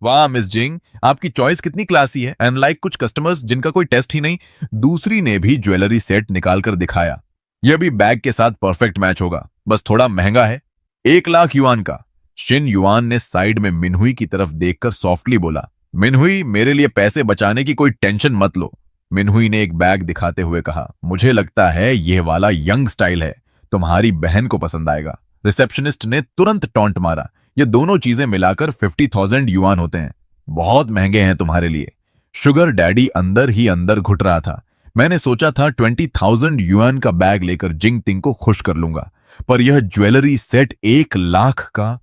A: वाह मिस जिंग, आपकी चॉइस कितनी क्लासी है, अनलाइक कुछ कस्टमर्स जिनका कोई टेस्ट ही नहीं। दूसरी ने भी ज्वेलरी सेट निकाल कर दिखाया। यह भी बैग के साथ परफेक्ट मैच होगा, बस थोड़ा महंगा है। 1 लाख युआन का। शिन युआन ने साइड में मिनहुई की तरफ देखकर सॉफ्टली बोला, मिनहुई, मेरे लिए पैसे बचाने की कोई टेंशन मत लो। मिनहुई ने एक बैग दिखाते हुए कहा, मुझे लगता है यह वाला यंग स्टाइल है, तुम्हारी बहन को पसंद आएगा। रिसेप्शनिस्ट ने तुरंत टॉन्ट मारा, ये दोनों चीजें मिलाकर 50,000 युआन होते हैं, बहुत महंगे हैं तुम्हारे लिए। शुगर डैडी अंदर ही अंदर घुट रहा था। मैंने सोचा था 20,000 युआन का बैग लेकर जिंग तिंग को खुश कर लूंगा, पर यह ज्वेलरी सेट 1 लाख का,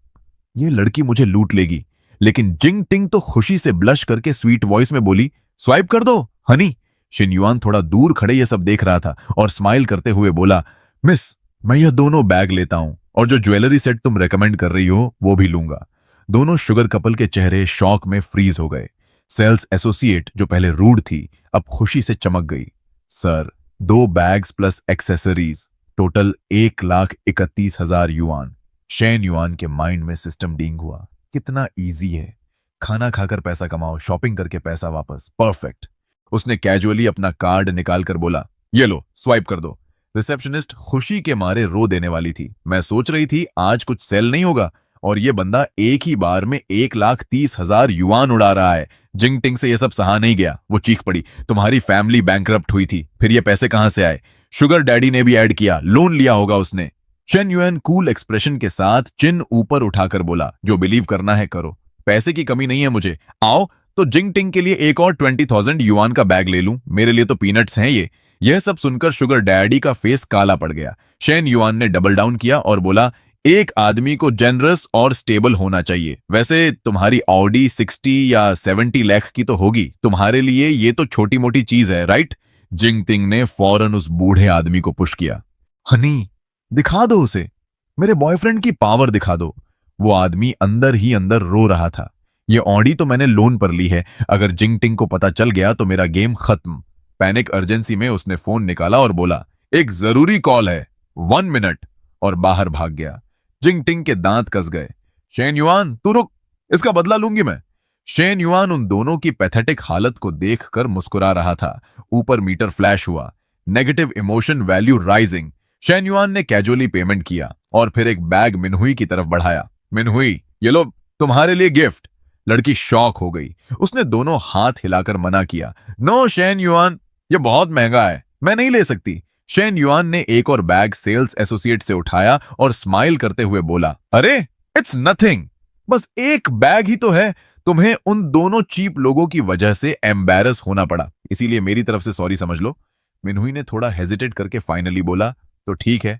A: यह लड़की मुझे लूट लेगी। लेकिन जिंग टिंग तो खुशी से ब्लश करके स्वीट वॉइस में बोली, स्वाइप कर दो हनी। शिन युआन थोड़ा दूर खड़े ये सब देख रहा था और स्माइल करते हुए बोला, मिस, मैं यह दोनों बैग लेता हूं और जो ज्वेलरी सेट तुम रेकमेंड कर रही हो वो भी लूंगा। दोनों शुगर कपल के चेहरे शॉक में फ्रीज हो गए। सेल्स एसोसिएट जो पहले रूड थी अब खुशी से चमक गई। Sir, 2 bags plus accessories, total 1,31,000 yuan. Shen yuan के माइंड में सिस्टम डींग हुआ। कितना इजी है, खाना खाकर पैसा कमाओ, शॉपिंग करके पैसा वापस, परफेक्ट। उसने कैजुअली अपना कार्ड निकालकर बोला, ये लो, स्वाइप कर दो। रिसेप्शनिस्ट खुशी के मारे रो देने वाली थी। मैं सोच रही थी आज कुछ सेल नहीं होगा और ये बंदा एक ही बार में 1,30,000 युआन उड़ा रहा है। जिंग टिंग से ये सब सहा नहीं गया। वो चीख पड़ी, तुम्हारी फैमिली बैंकरप्ट हुई थी, फिर ये पैसे कहां से आए? शुगर डैडी ने भी ऐड किया, लोन लिया होगा उसने। शेन युआन कूल एक्सप्रेशन के साथ चिन ऊपर उठाकर बोला, जो बिलीव करना है करो, पैसे की कमी नहीं है मुझे। आओ तो जिंग टिंग के लिए एक और 20,000 युआन का बैग ले लूं, मेरे लिए तो पीनट्स हैं ये। यह सब सुनकर शुगर डैडी का फेस काला पड़ गया। शेन युआन ने डबल डाउन किया और बोला, एक आदमी को जेनरस और स्टेबल होना चाहिए। वैसे तुम्हारी ऑडी 60 या 70 लाख की तो होगी, तुम्हारे लिए ये तो छोटी मोटी चीज है, राइट? जिंग टिंग ने फौरन उस बूढ़े आदमी को पुश किया। हनी, दिखा दो उसे, मेरे बॉयफ्रेंड की पावर दिखा दो। वो आदमी अंदर ही अंदर रो रहा था। ये ऑडी तो मैंने लोन पर ली है, अगर जिंग टिंग को पता चल गया तो मेरा गेम खत्म। पैनिक अर्जेंसी में उसने फोन निकाला और बोला, एक जरूरी कॉल है, 1 मिनट, और बाहर भाग गया। जिंग टिंग के दांत कस गए। शेन युआन, तू रुक, इसका बदला लूंगी मैं। शेन युआन उन दोनों की पैथेटिक हालत को देखकर मुस्कुरा रहा था। ऊपर मीटर फ्लैश हुआ, negative emotion value rising. Shane Yuan ने कैजुअली पेमेंट किया और फिर एक बैग मिनहुई की तरफ बढ़ाया। मिनहुई, ये लो तुम्हारे लिए गिफ्ट। लड़की शॉक हो गई। उसने दोनों हाथ हिलाकर मना किया, नो शेन युआन, ये बहुत महंगा है, मैं नहीं ले सकती। शेन युआन ने एक और बैग सेल्स एसोसिएट से उठाया और स्माइल करते हुए बोला, अरे इट्स नथिंग, बस एक बैग ही तो है। तुम्हें उन दोनों चीप लोगों की वजह से एम्बैरस होना पड़ा, इसीलिए मेरी तरफ से सॉरी समझ लो। मिनहुई ने थोड़ा हेजिटेट करके फाइनली बोला, तो ठीक है,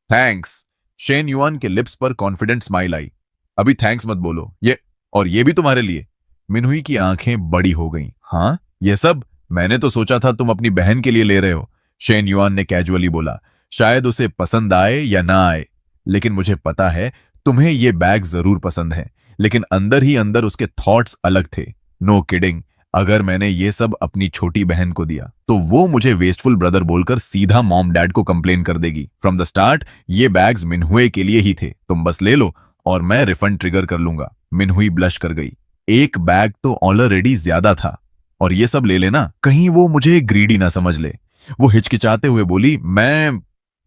A: थैंक्स। शेन युआन के लिप्स पर कॉन्फिडेंट स्माइल आई। अभी थैंक्स मत बोलो, ये भी तुम्हारे लिए। मिनहुई की आंखें बड़ी हो गईं। हाँ, ये सब? मैंने तो सोचा था तुम अपनी बहन के लिए ले रहे हो। शेन युआन ने कैजुअली बोला, शायद उसे पसंद आए या ना आए, लेकिन मुझे पता है तुम्हें ये बैग जरूर पसंद है। लेकिन अंदर ही अंदर उसके थॉट्स अलग थे। नो किडिंग, अगर मैंने ये सब अपनी छोटी बहन को दिया तो वो मुझे वेस्टफुल ब्रदर बोलकर सीधा मॉम डैड को कंप्लेन कर देगी। फ्रॉम द स्टार्ट ये बैग्स मिनहुए के लिए ही थे, तुम बस ले लो और मैं रिफंड ट्रिगर कर लूंगा। मिनहुई ब्लश कर गई। एक बैग तो ऑलरेडी ज्यादा था और ये सब ले लेना, कहीं वो मुझे ग्रीडी ना समझ ले। वो हिचकिचाते हुए बोली, मैं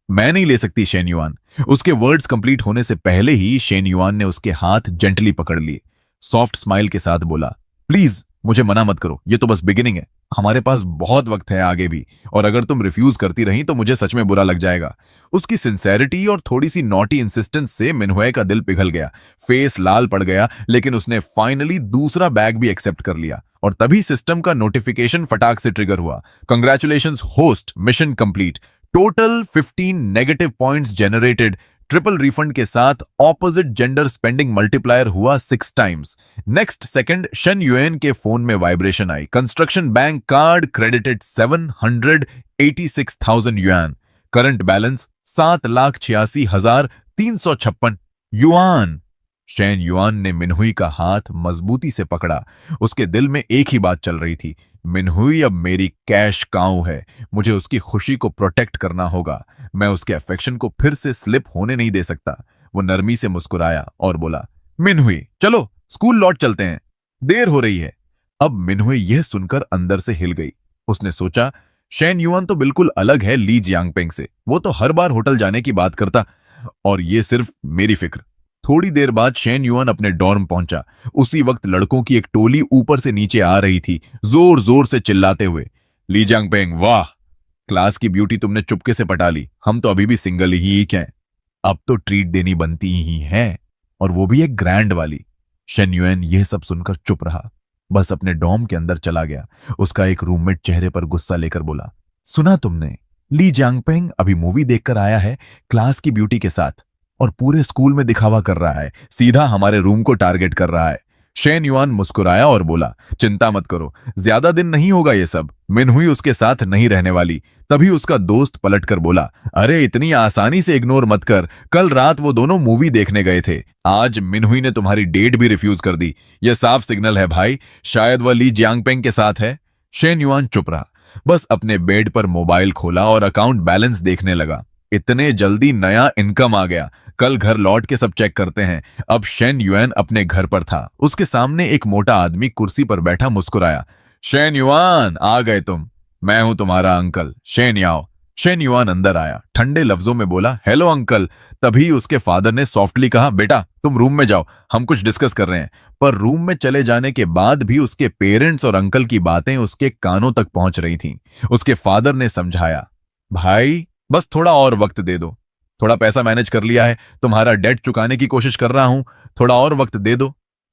A: नहीं ले सकती शेन युआन। उसके वर्ड्स कंप्लीट होने से पहले ही शेन युआन ने उसके हाथ जेंटली पकड़ लिए। सॉफ्ट स्माइल के साथ बोला, प्लीज मुझे मना मत करो, ये तो बस बिगिनिंग है, हमारे पास बहुत वक्त है आगे भी, और अगर तुम रिफ्यूज करती रही तो मुझे सच में बुरा लग जाएगा। उसकी सिंसेरिटी और थोड़ी सी नॉटी इंसिस्टेंस से मिनहुए का दिल पिघल गया, फेस लाल पड़ गया, लेकिन उसने फाइनली दूसरा बैग भी एक्सेप्ट कर लिया। और तभी सिस्टम का नोटिफिकेशन फटाक से ट्रिगर हुआ, congratulations host, mission complete, total 15 negative points generated. Triple refund के साथ ऑपोजिट जेंडर स्पेंडिंग मल्टीप्लायर हुआ 6 times. Next second Shen Yuan के फोन में वाइब्रेशन आई, construction bank card credited 786,000 yuan, current balance 7,86,356 yuan. Shen Yuan ने मिनहुई का हाथ मजबूती से पकड़ा। उसके दिल में एक ही बात चल रही थी, मिनहुई अब मेरी कैश काऊ है, मुझे उसकी खुशी को प्रोटेक्ट करना होगा, मैं उसके अफेक्शन को फिर से स्लिप होने नहीं दे सकता। वो नरमी से मुस्कुराया और बोला, मिनहुई चलो स्कूल लौट चलते हैं, देर हो रही है। अब मिनहुई यह सुनकर अंदर से हिल गई। उसने सोचा, शेन युआन तो बिल्कुल अलग है ली जियांगपेंग से, वो तो हर बार होटल जाने की बात करता और ये सिर्फ मेरी फिक्र। थोड़ी देर बाद शेन युआन अपने डॉर्म पहुंचा। उसी वक्त लड़कों की एक टोली ऊपर से नीचे आ रही थी, जोर जोर से चिल्लाते हुए, ली जियांगपेंग वाह, क्लास की ब्यूटी तुमने चुपके से पटा ली, हम तो अभी भी सिंगल ही हैं। अब तो ट्रीट देनी बनती ही है, और वो भी एक ग्रैंड वाली। शेन युआन यह सब सुनकर चुप रहा, बस अपने डॉर्म के अंदर चला गया। उसका एक रूममेट चेहरे पर गुस्सा लेकर बोला, सुना तुमने, ली जियांगपेंग अभी मूवी देखकर आया है क्लास की ब्यूटी के साथ और पूरे स्कूल में दिखावा कर रहा है, सीधा हमारे रूम को टारगेट कर रहा है। शेन युआन मुस्कुराया और बोला, चिंता मत करो, ज्यादा दिन नहीं होगा ये सब, मिनहुई उसके साथ नहीं रहने वाली। तभी उसका दोस्त पलटकर बोला, अरे इतनी आसानी से इग्नोर मत कर, कल रात वो दोनों मूवी देखने गए थे, आज मिनहुई ने तुम्हारी डेट भी रिफ्यूज कर दी, यह साफ सिग्नल है भाई, शायद वह ली जियांगपेंग के साथ है। शेन युआन चुप रहा, बस अपने बेड पर मोबाइल खोला और अकाउंट बैलेंस देखने लगा। इतने जल्दी नया इनकम आ गया, कल घर लौट के सब चेक करते हैं। अब शेन युआन अपने घर पर था। उसके सामने एक मोटा आदमी कुर्सी पर बैठा मुस्कुराया, शेन युआन आ गए तुम, मैं हूं तुम्हारा अंकल शेन याओ। शेन युआन अंदर आया, ठंडे लफ्जों में बोला, हेलो अंकल। तभी उसके फादर ने सॉफ्टली कहा, बेटा तुम रूम में जाओ, हम कुछ डिस्कस कर रहे हैं। पर रूम में चले जाने के बाद भी उसके पेरेंट्स और अंकल की बातें उसके कानों तक पहुंच रही थीं। उसके फादर ने समझाया, भाई बस थोड़ा और वक्त दे दो, थोड़ा पैसा मैनेज कर लिया है, तुम्हारा डेट चुकाने की कोशिश कर रहा हूं, थोड़ा और वक्त दे दो।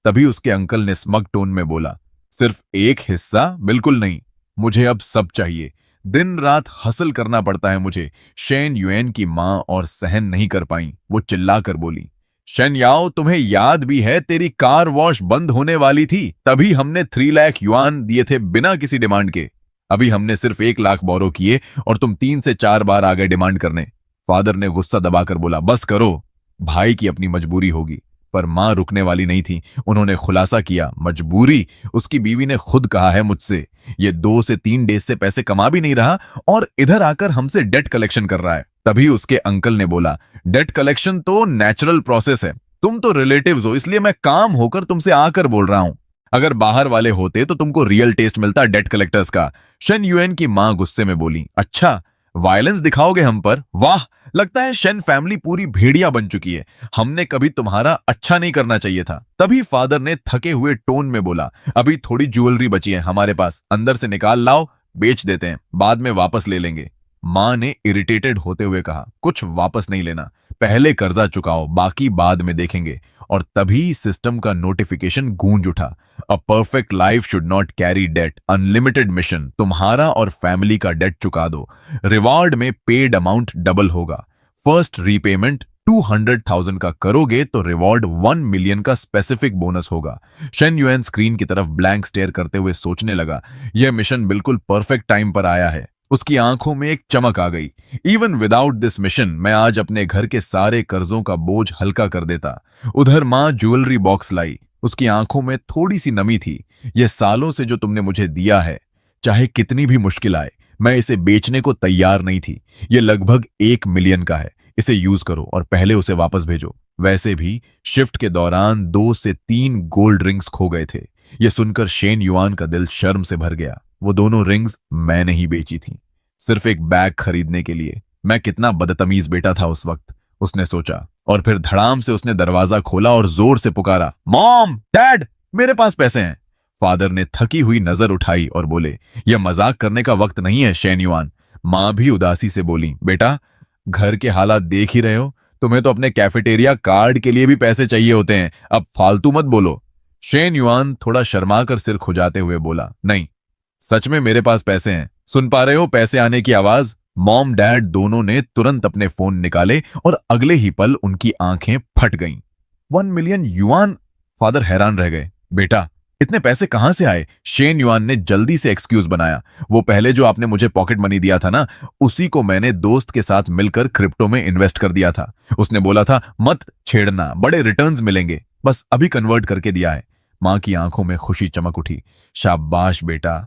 A: तभी उसके अंकल ने स्मग टोन में बोला, सिर्फ एक हिस्सा बिल्कुल नहीं, मुझे अब सब चाहिए, दिन रात हसल करना पड़ता है मुझे। शेन युआन की मां और सहन नहीं कर पाई, वो चिल्लाकर बोली, शेन याओ तुम्हें याद भी है तेरी कार वॉश बंद होने वाली थी, तभी हमने 3 लाख युआन दिए थे बिना किसी डिमांड के, अभी हमने सिर्फ 1 लाख बोरो किए और तुम 3 से 4 बार आ गए डिमांड करने। फादर ने गुस्सा दबाकर बोला, बस करो, भाई की अपनी मजबूरी होगी। पर मां रुकने वाली नहीं थी, उन्होंने खुलासा किया, मजबूरी, उसकी बीवी ने खुद कहा है मुझसे, ये 2 से 3 डेज से पैसे कमा भी नहीं रहा और इधर आकर हमसे डेट कलेक्शन कर रहा है। तभी उसके अंकल ने बोला, डेट कलेक्शन तो नेचुरल प्रोसेस है, तुम तो रिलेटिव्स हो, इसलिए मैं काम होकर तुमसे आकर बोल रहा हूं, अगर बाहर वाले होते तो तुमको रियल टेस्ट मिलता डेट कलेक्टर्स का। शेन युआन की मां गुस्से में बोली, अच्छा वायलेंस दिखाओगे हम पर, वाह, लगता है शेन फैमिली पूरी भेड़िया बन चुकी है, हमने कभी तुम्हारा अच्छा नहीं करना चाहिए था। तभी फादर ने थके हुए टोन में बोला, अभी थोड़ी ज्वेलरी बची है हमारे पास, अंदर से निकाल लाओ, बेच देते हैं, बाद में वापस ले लेंगे। मां ने इरिटेटेड होते हुए कहा, कुछ वापस नहीं लेना, पहले कर्जा चुकाओ, बाकी बाद में देखेंगे। और तभी सिस्टम का नोटिफिकेशन गूंज उठा, a perfect life should not carry debt, unlimited mission, तुम्हारा और फैमिली का डेट चुका दो, रिवॉर्ड में पेड अमाउंट डबल होगा, फर्स्ट रीपेमेंट 200,000 का करोगे तो रिवॉर्ड 1 मिलियन का स्पेसिफिक बोनस होगा। शेन युआन स्क्रीन की तरफ ब्लैंक स्टेयर करते हुए सोचने लगा, यह मिशन बिल्कुल परफेक्ट टाइम पर आया है। उसकी आंखों में एक चमक आ गई, इवन विदाउट दिस मिशन मैं आज अपने घर के सारे कर्जों का बोझ हल्का कर देता। उधर मां ज्वेलरी बॉक्स लाई, उसकी आंखों में थोड़ी सी नमी थी, यह सालों से जो तुमने मुझे दिया है, चाहे कितनी भी मुश्किल आए, मैं इसे बेचने को तैयार नहीं थी, यह लगभग 1 मिलियन का है, इसे यूज करो और पहले उसे वापस भेजो। वैसे भी शिफ्ट के दौरान 2 से 3 गोल्ड रिंग्स खो गए थे। यह सुनकर शेन युआन का दिल शर्म से भर गया, वो दोनों रिंग्स मैंने ही बेची थी, सिर्फ एक बैग खरीदने के लिए। मैं कितना बदतमीज बेटा था उस वक्त, उसने सोचा, और फिर धड़ाम से उसने दरवाजा खोला और जोर से पुकारा, मॉम, डैड, मेरे पास पैसे हैं। फादर ने थकी हुई नजर उठाई और बोले, यह मजाक करने का वक्त नहीं है शेन युआन। मां भी उदासी से बोली, बेटा घर के हालात देख ही रहे हो, तुम्हें तो अपने कैफेटेरिया कार्ड के लिए भी पैसे चाहिए होते हैं, अब फालतू मत बोलो। शेन युआन थोड़ा शर्माकर सिर खुजाते हुए बोला, नहीं, सच में मेरे पास पैसे हैं, सुन पा रहे हो पैसे आने की आवाज। मॉम डैड दोनों ने तुरंत अपने फोन निकाले और अगले ही पल उनकी आंखें फट गईं। 1 मिलियन युआन, फादर हैरान रह गए, बेटा इतने पैसे कहां से आए? शेन युआन ने जल्दी से एक्सक्यूज बनाया, वो पहले जो आपने मुझे पॉकेट मनी दिया था ना, उसी को मैंने दोस्त के साथ मिलकर क्रिप्टो में इन्वेस्ट कर दिया था। उसने बोला था मत छेड़ना, बड़े रिटर्न्स मिलेंगे। बस अभी कन्वर्ट करके दिया है। माँ की आंखों में खुशी चमक उठी। शाबाश बेटा,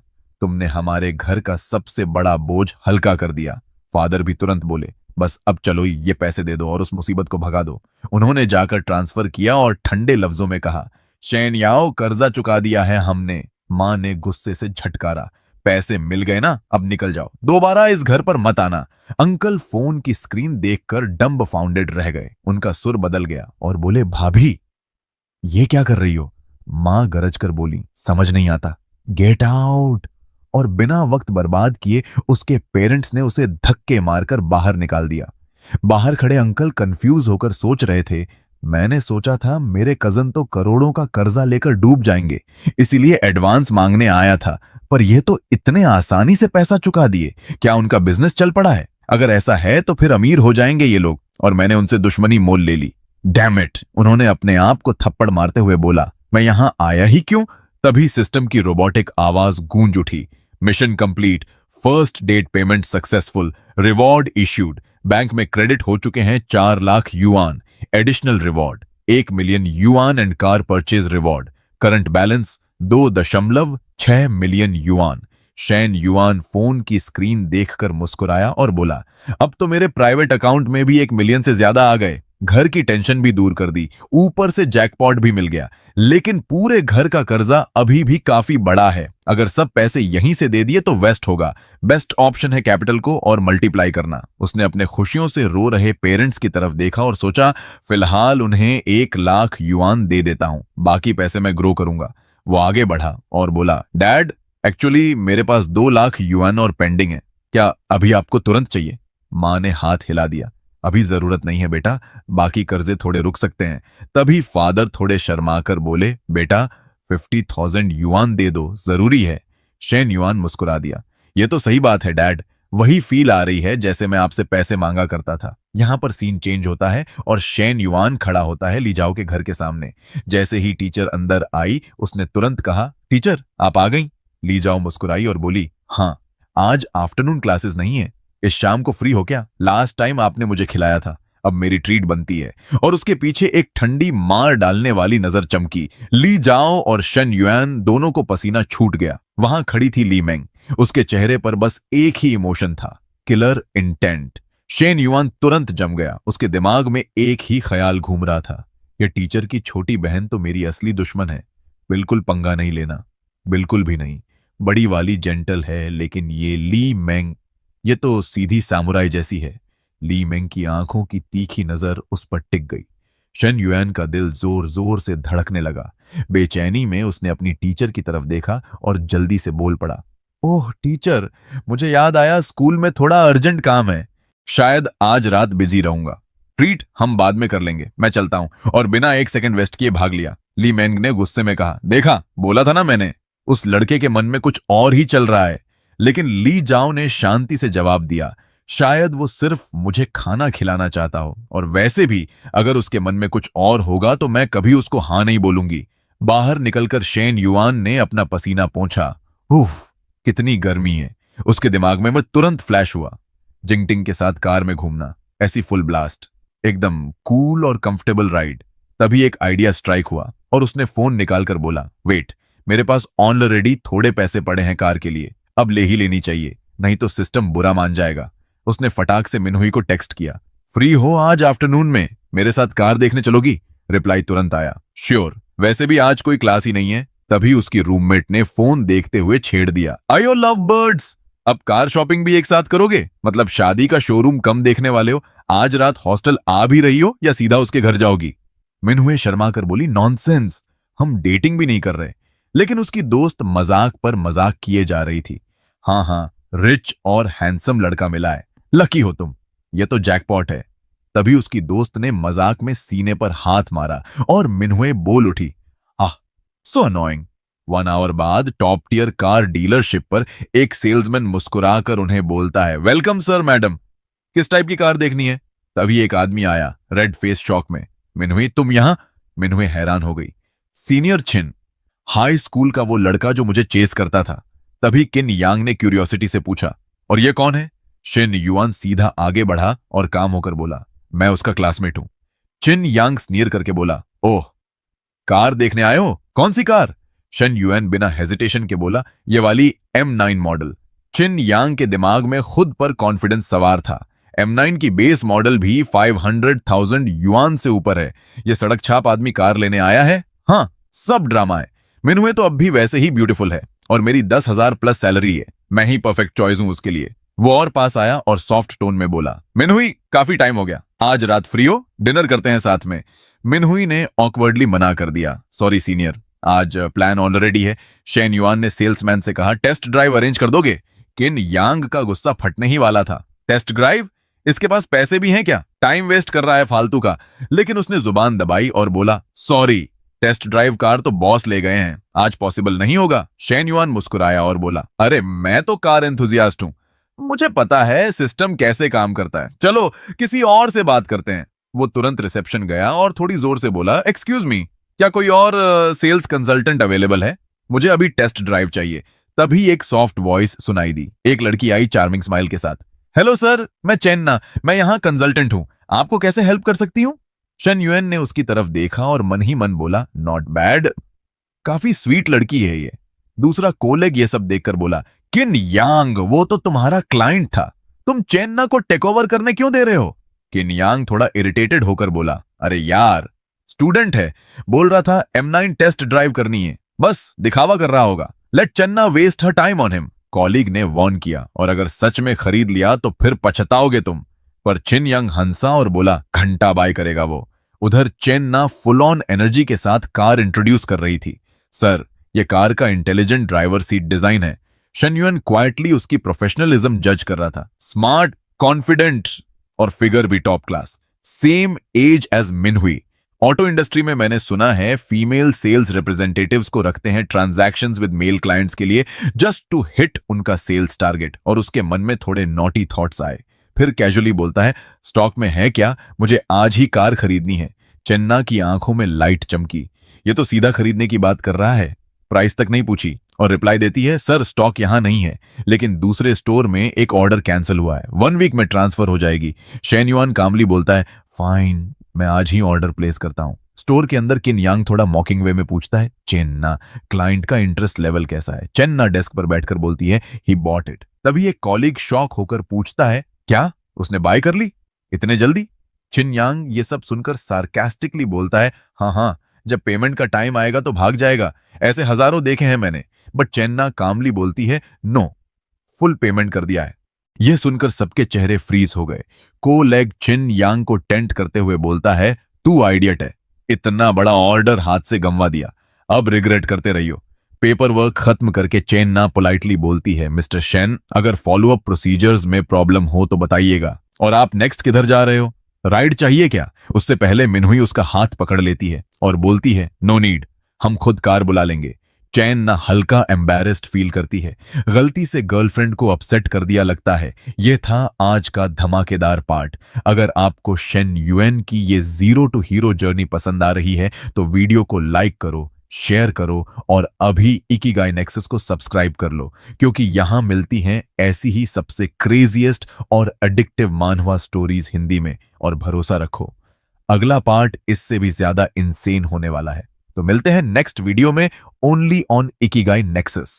A: तुमने हमारे घर का सबसे बड़ा बोझ हल्का कर दिया। फादर भी तुरंत बोले, बस अब चलो ये पैसे दे दो और उस मुसीबत को भगा दो। उन्होंने जाकर ट्रांसफर किया और ठंडे लफ्जों में कहा, शेन याओ, कर्जा चुका दिया है हमने। माँ ने गुस्से से झटकारा, पैसे मिल गए ना, अब निकल जाओ, दोबारा इस घर पर मत आना। अंकल फोन की स्क्रीन देखकर डम्ब फाउंडेड रह गए। उनका सुर बदल गया और बोले, भाभी ये क्या कर रही हो? मां गरज कर बोली, समझ नहीं आता, गेट आउट। और बिना वक्त बर्बाद किए उसके पेरेंट्स ने उसे धक्के मारकर बाहर निकाल दिया। बाहर खड़े अंकल कंफ्यूज होकर सोच रहे थे, मैंने सोचा था मेरे कजन तो करोड़ों का कर्जा लेकर डूब जाएंगे, इसीलिए एडवांस मांगने आया था, पर यह तो इतने आसानी से पैसा चुका दिए। क्या उनका बिजनेस चल पड़ा है? अगर ऐसा है तो फिर अमीर हो जाएंगे ये लोग, और मैंने उनसे दुश्मनी मोल ले ली। डैम इट, उन्होंने अपने आप को थप्पड़ मारते हुए बोला, मैं यहां आया ही क्यों? तभी सिस्टम की रोबोटिक आवाज गूंज उठी, mission complete, first date payment successful, reward issued, bank में क्रेडिट हो चुके हैं 4 lakh yuan, additional reward 1 million yuan and car purchase reward, current balance 2.6 million yuan. Shen Yuan phone की स्क्रीन देखकर मुस्कुराया और बोला, अब तो मेरे प्राइवेट अकाउंट में भी 1 मिलियन से ज्यादा आ गए। घर की टेंशन भी दूर कर दी, ऊपर से जैकपॉट भी मिल गया। लेकिन पूरे घर का कर्जा अभी भी काफी बड़ा है। अगर सब पैसे यहीं से दे दिए तो वेस्ट होगा। बेस्ट ऑप्शन है कैपिटल को और मल्टीप्लाई करना। उसने अपने खुशियों से रो रहे पेरेंट्स की तरफ देखा और सोचा, फिलहाल उन्हें 1 लाख युआन दे देता हूं, बाकी पैसे मैं ग्रो करूंगा। वो आगे बढ़ा और बोला, डैड एक्चुअली मेरे पास 2 लाख युआन और पेंडिंग है, क्या अभी आपको तुरंत चाहिए? मां ने हाथ हिला दिया, अभी जरूरत नहीं है बेटा, बाकी कर्जे थोड़े रुक सकते हैं। तभी फादर थोड़े शर्माकर बोले, बेटा 50,000 युआन दे दो, जरूरी है। शेन युआन मुस्कुरा दिया, ये तो सही बात है डैड, वही फील आ रही है जैसे मैं आपसे पैसे मांगा करता था। यहां पर सीन चेंज होता है और शेन युआन खड़ा होता है लीजाओ के घर के सामने। जैसे ही टीचर अंदर आई उसने तुरंत कहा, टीचर आप आ गई? लीजाओ मुस्कुराई और बोली, हाँ, आज आफ्टरनून क्लासेस नहीं है, इस शाम को फ्री हो क्या? लास्ट टाइम आपने मुझे खिलाया था, अब मेरी ट्रीट बनती है। और उसके पीछे एक ठंडी मार डालने वाली नजर चमकी। ली जाओ और शन युआन दोनों को पसीना छूट गया। वहां खड़ी थी ली मेंग, उसके चेहरे पर बस एक ही इमोशन था, किलर इंटेंट। शेन युआन तुरंत जम गया। उसके दिमाग में एक ही ख्याल घूम रहा था, यह टीचर की छोटी बहन तो मेरी असली दुश्मन है, बिल्कुल पंगा नहीं लेना, बिल्कुल भी नहीं। बड़ी वाली जेंटल है, लेकिन ये ली मेंग, ये तो सीधी सामुराई जैसी है। ली मेंग की आंखों की तीखी नजर उस पर टिक गई। शन युआन का दिल जोर जोर से धड़कने लगा। बेचैनी में उसने अपनी टीचर की तरफ देखा और जल्दी से बोल पड़ा, ओह टीचर, मुझे याद आया स्कूल में थोड़ा अर्जेंट काम है, शायद आज रात बिजी रहूंगा। ट्रीट हम बाद में कर लेंगे, मैं चलता हूं। और बिना 1 सेकंड वेस्ट किए भाग लिया। ली मेंग ने गुस्से में कहा, देखा, बोला था ना मैंने, उस लड़के के मन में कुछ और ही चल रहा है। लेकिन ली जाओ ने शांति से जवाब दिया, शायद वो सिर्फ मुझे खाना खिलाना चाहता हो, और वैसे भी अगर उसके मन में कुछ और होगा तो मैं कभी उसको हाँ नहीं बोलूंगी। बाहर निकलकर शेन युआन ने अपना पसीना पोंछा। उफ, कितनी गर्मी है। उसके दिमाग में तुरंत फ्लैश हुआ, जिंगटिंग के साथ कार में घूमना, ऐसी फुल ब्लास्ट, एकदम कूल और कंफर्टेबल राइड। तभी एक आइडिया स्ट्राइक हुआ और उसने फोन निकालकर बोला, वेट, मेरे पास ऑलरेडी थोड़े पैसे पड़े हैं कार के लिए, अब ले ही लेनी चाहिए, नहीं तो सिस्टम बुरा मान जाएगा। उसने फटाक से मिनहुई को टेक्स्ट किया, फ्री हो आज आफ्टरनून में, मेरे साथ कार देखने चलोगी? रिप्लाई तुरंत आया, श्योर, वैसे भी आज कोई क्लास ही नहीं है। तभी उसकी रूममेट ने फोन देखते हुए छेड़ दिया, आयो लव बर्ड्स, अब कार शॉपिंग भी एक साथ करोगे? मतलब शादी का शोरूम कम देखने वाले हो, आज रात हॉस्टल आ भी रही हो या सीधा उसके घर जाओगी? मिनहुई शर्मा कर बोली, नॉनसेंस, हम डेटिंग भी नहीं कर रहे। लेकिन उसकी दोस्त मजाक पर मजाक किए जा रही थी। हाँ हाँ, रिच और हैंडसम लड़का मिला है, लकी हो तुम, ये तो जैकपॉट है। तभी उसकी दोस्त ने मजाक में सीने पर हाथ मारा और मिनहुई बोल उठी, आह सो अनोइंग। 1 आवर बाद टॉप टियर कार डीलरशिप पर एक सेल्समैन मुस्कुराकर उन्हें बोलता है, वेलकम सर मैडम, किस टाइप की कार देखनी है? तभी एक आदमी आया, रेड फेस शॉक में, मिनहुई तुम यहां? मिनहुई हैरान हो गई, सीनियर छिन, हाई स्कूल का वो लड़का जो मुझे चेस करता था। तभी किन यांग ने क्यूरियोसिटी से पूछा, और ये कौन है? शिन युआन सीधा आगे बढ़ा और काम होकर बोला, मैं उसका क्लासमेट हूं। चिन यांग स्नीर करके बोला, ओह कार देखने आए हो? कौन सी कार? शन युएन बिना हेजिटेशन के बोला, ये वाली M9 मॉडल। चिन यांग के दिमाग में खुद पर कॉन्फिडेंस सवार था। M9 की बेस मॉडल भी 500,000 युआन से ऊपर है। ये सड़क छाप आदमी कार लेने आया है? हाँ, सब ड्रामा है। मिनहुए तो अब भी वैसे ही ब्यूटीफुल है और मेरी 10,000 प्लस सैलरी है। मैं ही परफेक्ट चॉइस हूं उसके लिए। वो और पास आया और सॉफ्ट टोन में बोला, मिनहुई, काफी टाइम हो गया, आज रात फ्री हो? डिनर करते हैं साथ में। मिनहुई ने ऑकवर्डली मना कर दिया, सॉरी सीनियर, आज प्लान ऑलरेडी है। शेन युआन ने सेल्समैन से कहा, टेस्ट ड्राइव अरेंज कर दोगे? किन यांग का गुस्सा फटने ही वाला था। Test drive? इसके पास पैसे भी हैं क्या? टाइम वेस्ट कर रहा है फालतू का। लेकिन उसने जुबान दबाई और बोला, सॉरी, टेस्ट ड्राइव कार तो बॉस ले गए हैं, आज पॉसिबल नहीं होगा। शेन युआन मुस्कुराया और बोला, अरे मैं तो कार एंथुजियास्ट हूं, मुझे पता है सिस्टम कैसे काम करता है, चलो किसी और से बात करते हैं। वो तुरंत रिसेप्शन गया और थोड़ी जोर से बोला, एक्सक्यूज मी, क्या कोई और सेल्स कंसल्टेंट अवेलेबल है? मुझे अभी टेस्ट ड्राइव चाहिए। तभी एक सॉफ्ट वॉइस सुनाई दी। एक लड़की आई चार्मिंग स्माइल के साथ। हेलो सर, मैं चेन्ना, मैं यहाँ कंसल्टेंट हूँ, आपको कैसे हेल्प कर सकती हूँ? शन युएन ने उसकी तरफ देखा और मन ही मन बोला, नॉट बैड, काफी स्वीट लड़की है ये। दूसरा कोलेग ये सब देखकर बोला, किन यांग, वो तो तुम्हारा क्लाइंट था, तुम चेन्ना को टेक ओवर करने क्यों दे रहे हो? किन यांग थोड़ा इरिटेटेड होकर बोला, अरे यार, स्टूडेंट है, बोल रहा था M9 टेस्ट ड्राइव करनी है, बस दिखावा कर रहा होगा, let Chenna waste her time on him. Colleague ने वार्न किया, और अगर सच में खरीद लिया तो फिर पछताओगे तुम। पर चिन यांग हंसा और बोला, घंटा बाय करेगा वो। उधर चेन्ना फुल ऑन एनर्जी के साथ कार इंट्रोड्यूस कर रही थी। सर, ये कार का इंटेलिजेंट ड्राइवर सीट डिजाइन है। शन युएन क्वाइटली उसकी प्रोफेशनलिज्म जज कर रहा था। स्मार्ट, कॉन्फिडेंट और फिगर भी top class, same age as Minhui. Auto industry में मैंने सुना है फीमेल सेल्स रिप्रेजेंटेटिव्स को रखते हैं ट्रांजैक्शंस विद मेल क्लाइंट्स के लिए, जस्ट टू हिट उनका सेल्स टारगेट। और उसके मन में थोड़े नॉटी थॉट्स आए। फिर कैजुअली बोलता है, स्टॉक में है क्या? मुझे आज ही कार खरीदनी है। चेन्ना की आंखों में लाइट चमकी। ये तो सीधा खरीदने की बात कर रहा है, प्राइस तक नहीं पूछी। और रिप्लाई देती है, सर स्टॉक यहां नहीं है, लेकिन दूसरे स्टोर में एक ऑर्डर कैंसिल हुआ है, 1 वीक में ट्रांसफर हो जाएगी। शेन युआन कामली बोलता है, फाइन, मैं आज ही ऑर्डर प्लेस करता हूं। स्टोर के अंदर किन यांग थोड़ा मॉकिंग वे में पूछता है, चेन्ना, क्लाइंट का इंटरेस्ट लेवल कैसा है? चेन्ना डेस्क पर बैठकर बोलती है, ही बॉट इट। तभी एक कॉलीग शॉक होकर पूछता है, क्या उसने बाय कर ली इतने जल्दी? चिन यांग ये सब सुनकर सार्कास्टिकली बोलता है, हाँ हाँ, जब पेमेंट का टाइम आएगा तो भाग जाएगा, ऐसे हजारों देखे हैं मैंने। बट चेन्ना कामली बोलती है, नो, फुल पेमेंट कर दिया है। यह सुनकर सबके चेहरे फ्रीज हो गए। कोलेग चिन यांग को टेंट करते हुए बोलता है, तू आइडियट है, इतना बड़ा ऑर्डर हाथ से गंवा दिया, अब रिग्रेट करते रहियो। पेपर वर्क खत्म करके चेन्ना पोलाइटली बोलती है, मिस्टर शेन, अगर फॉलो अप प्रोसीजर्स में प्रॉब्लम हो तो बताइएगा। और आप नेक्स्ट किधर जा रहे हो? राइड चाहिए क्या? उससे पहले मिनहुई उसका हाथ पकड़ लेती है और बोलती है, नो नीड, हम खुद कार बुला लेंगे। चेन्ना हल्का एम्बैरेस्ड फील करती है, गलती से गर्लफ्रेंड को अपसेट कर दिया लगता है। यह था आज का धमाकेदार पार्ट। अगर आपको शेन युएन की ये जीरो टू हीरो जर्नी पसंद आ रही है तो वीडियो को लाइक करो, शेयर करो और अभी इकिगाई नेक्सस को सब्सक्राइब कर लो, क्योंकि यहां मिलती हैं ऐसी ही सबसे क्रेजीएस्ट और एडिक्टिव मानहवा स्टोरीज हिंदी में। और भरोसा रखो, अगला पार्ट इससे भी ज्यादा इंसेन होने वाला है। तो मिलते हैं नेक्स्ट वीडियो में, ओनली ऑन इकिगाई नेक्सस।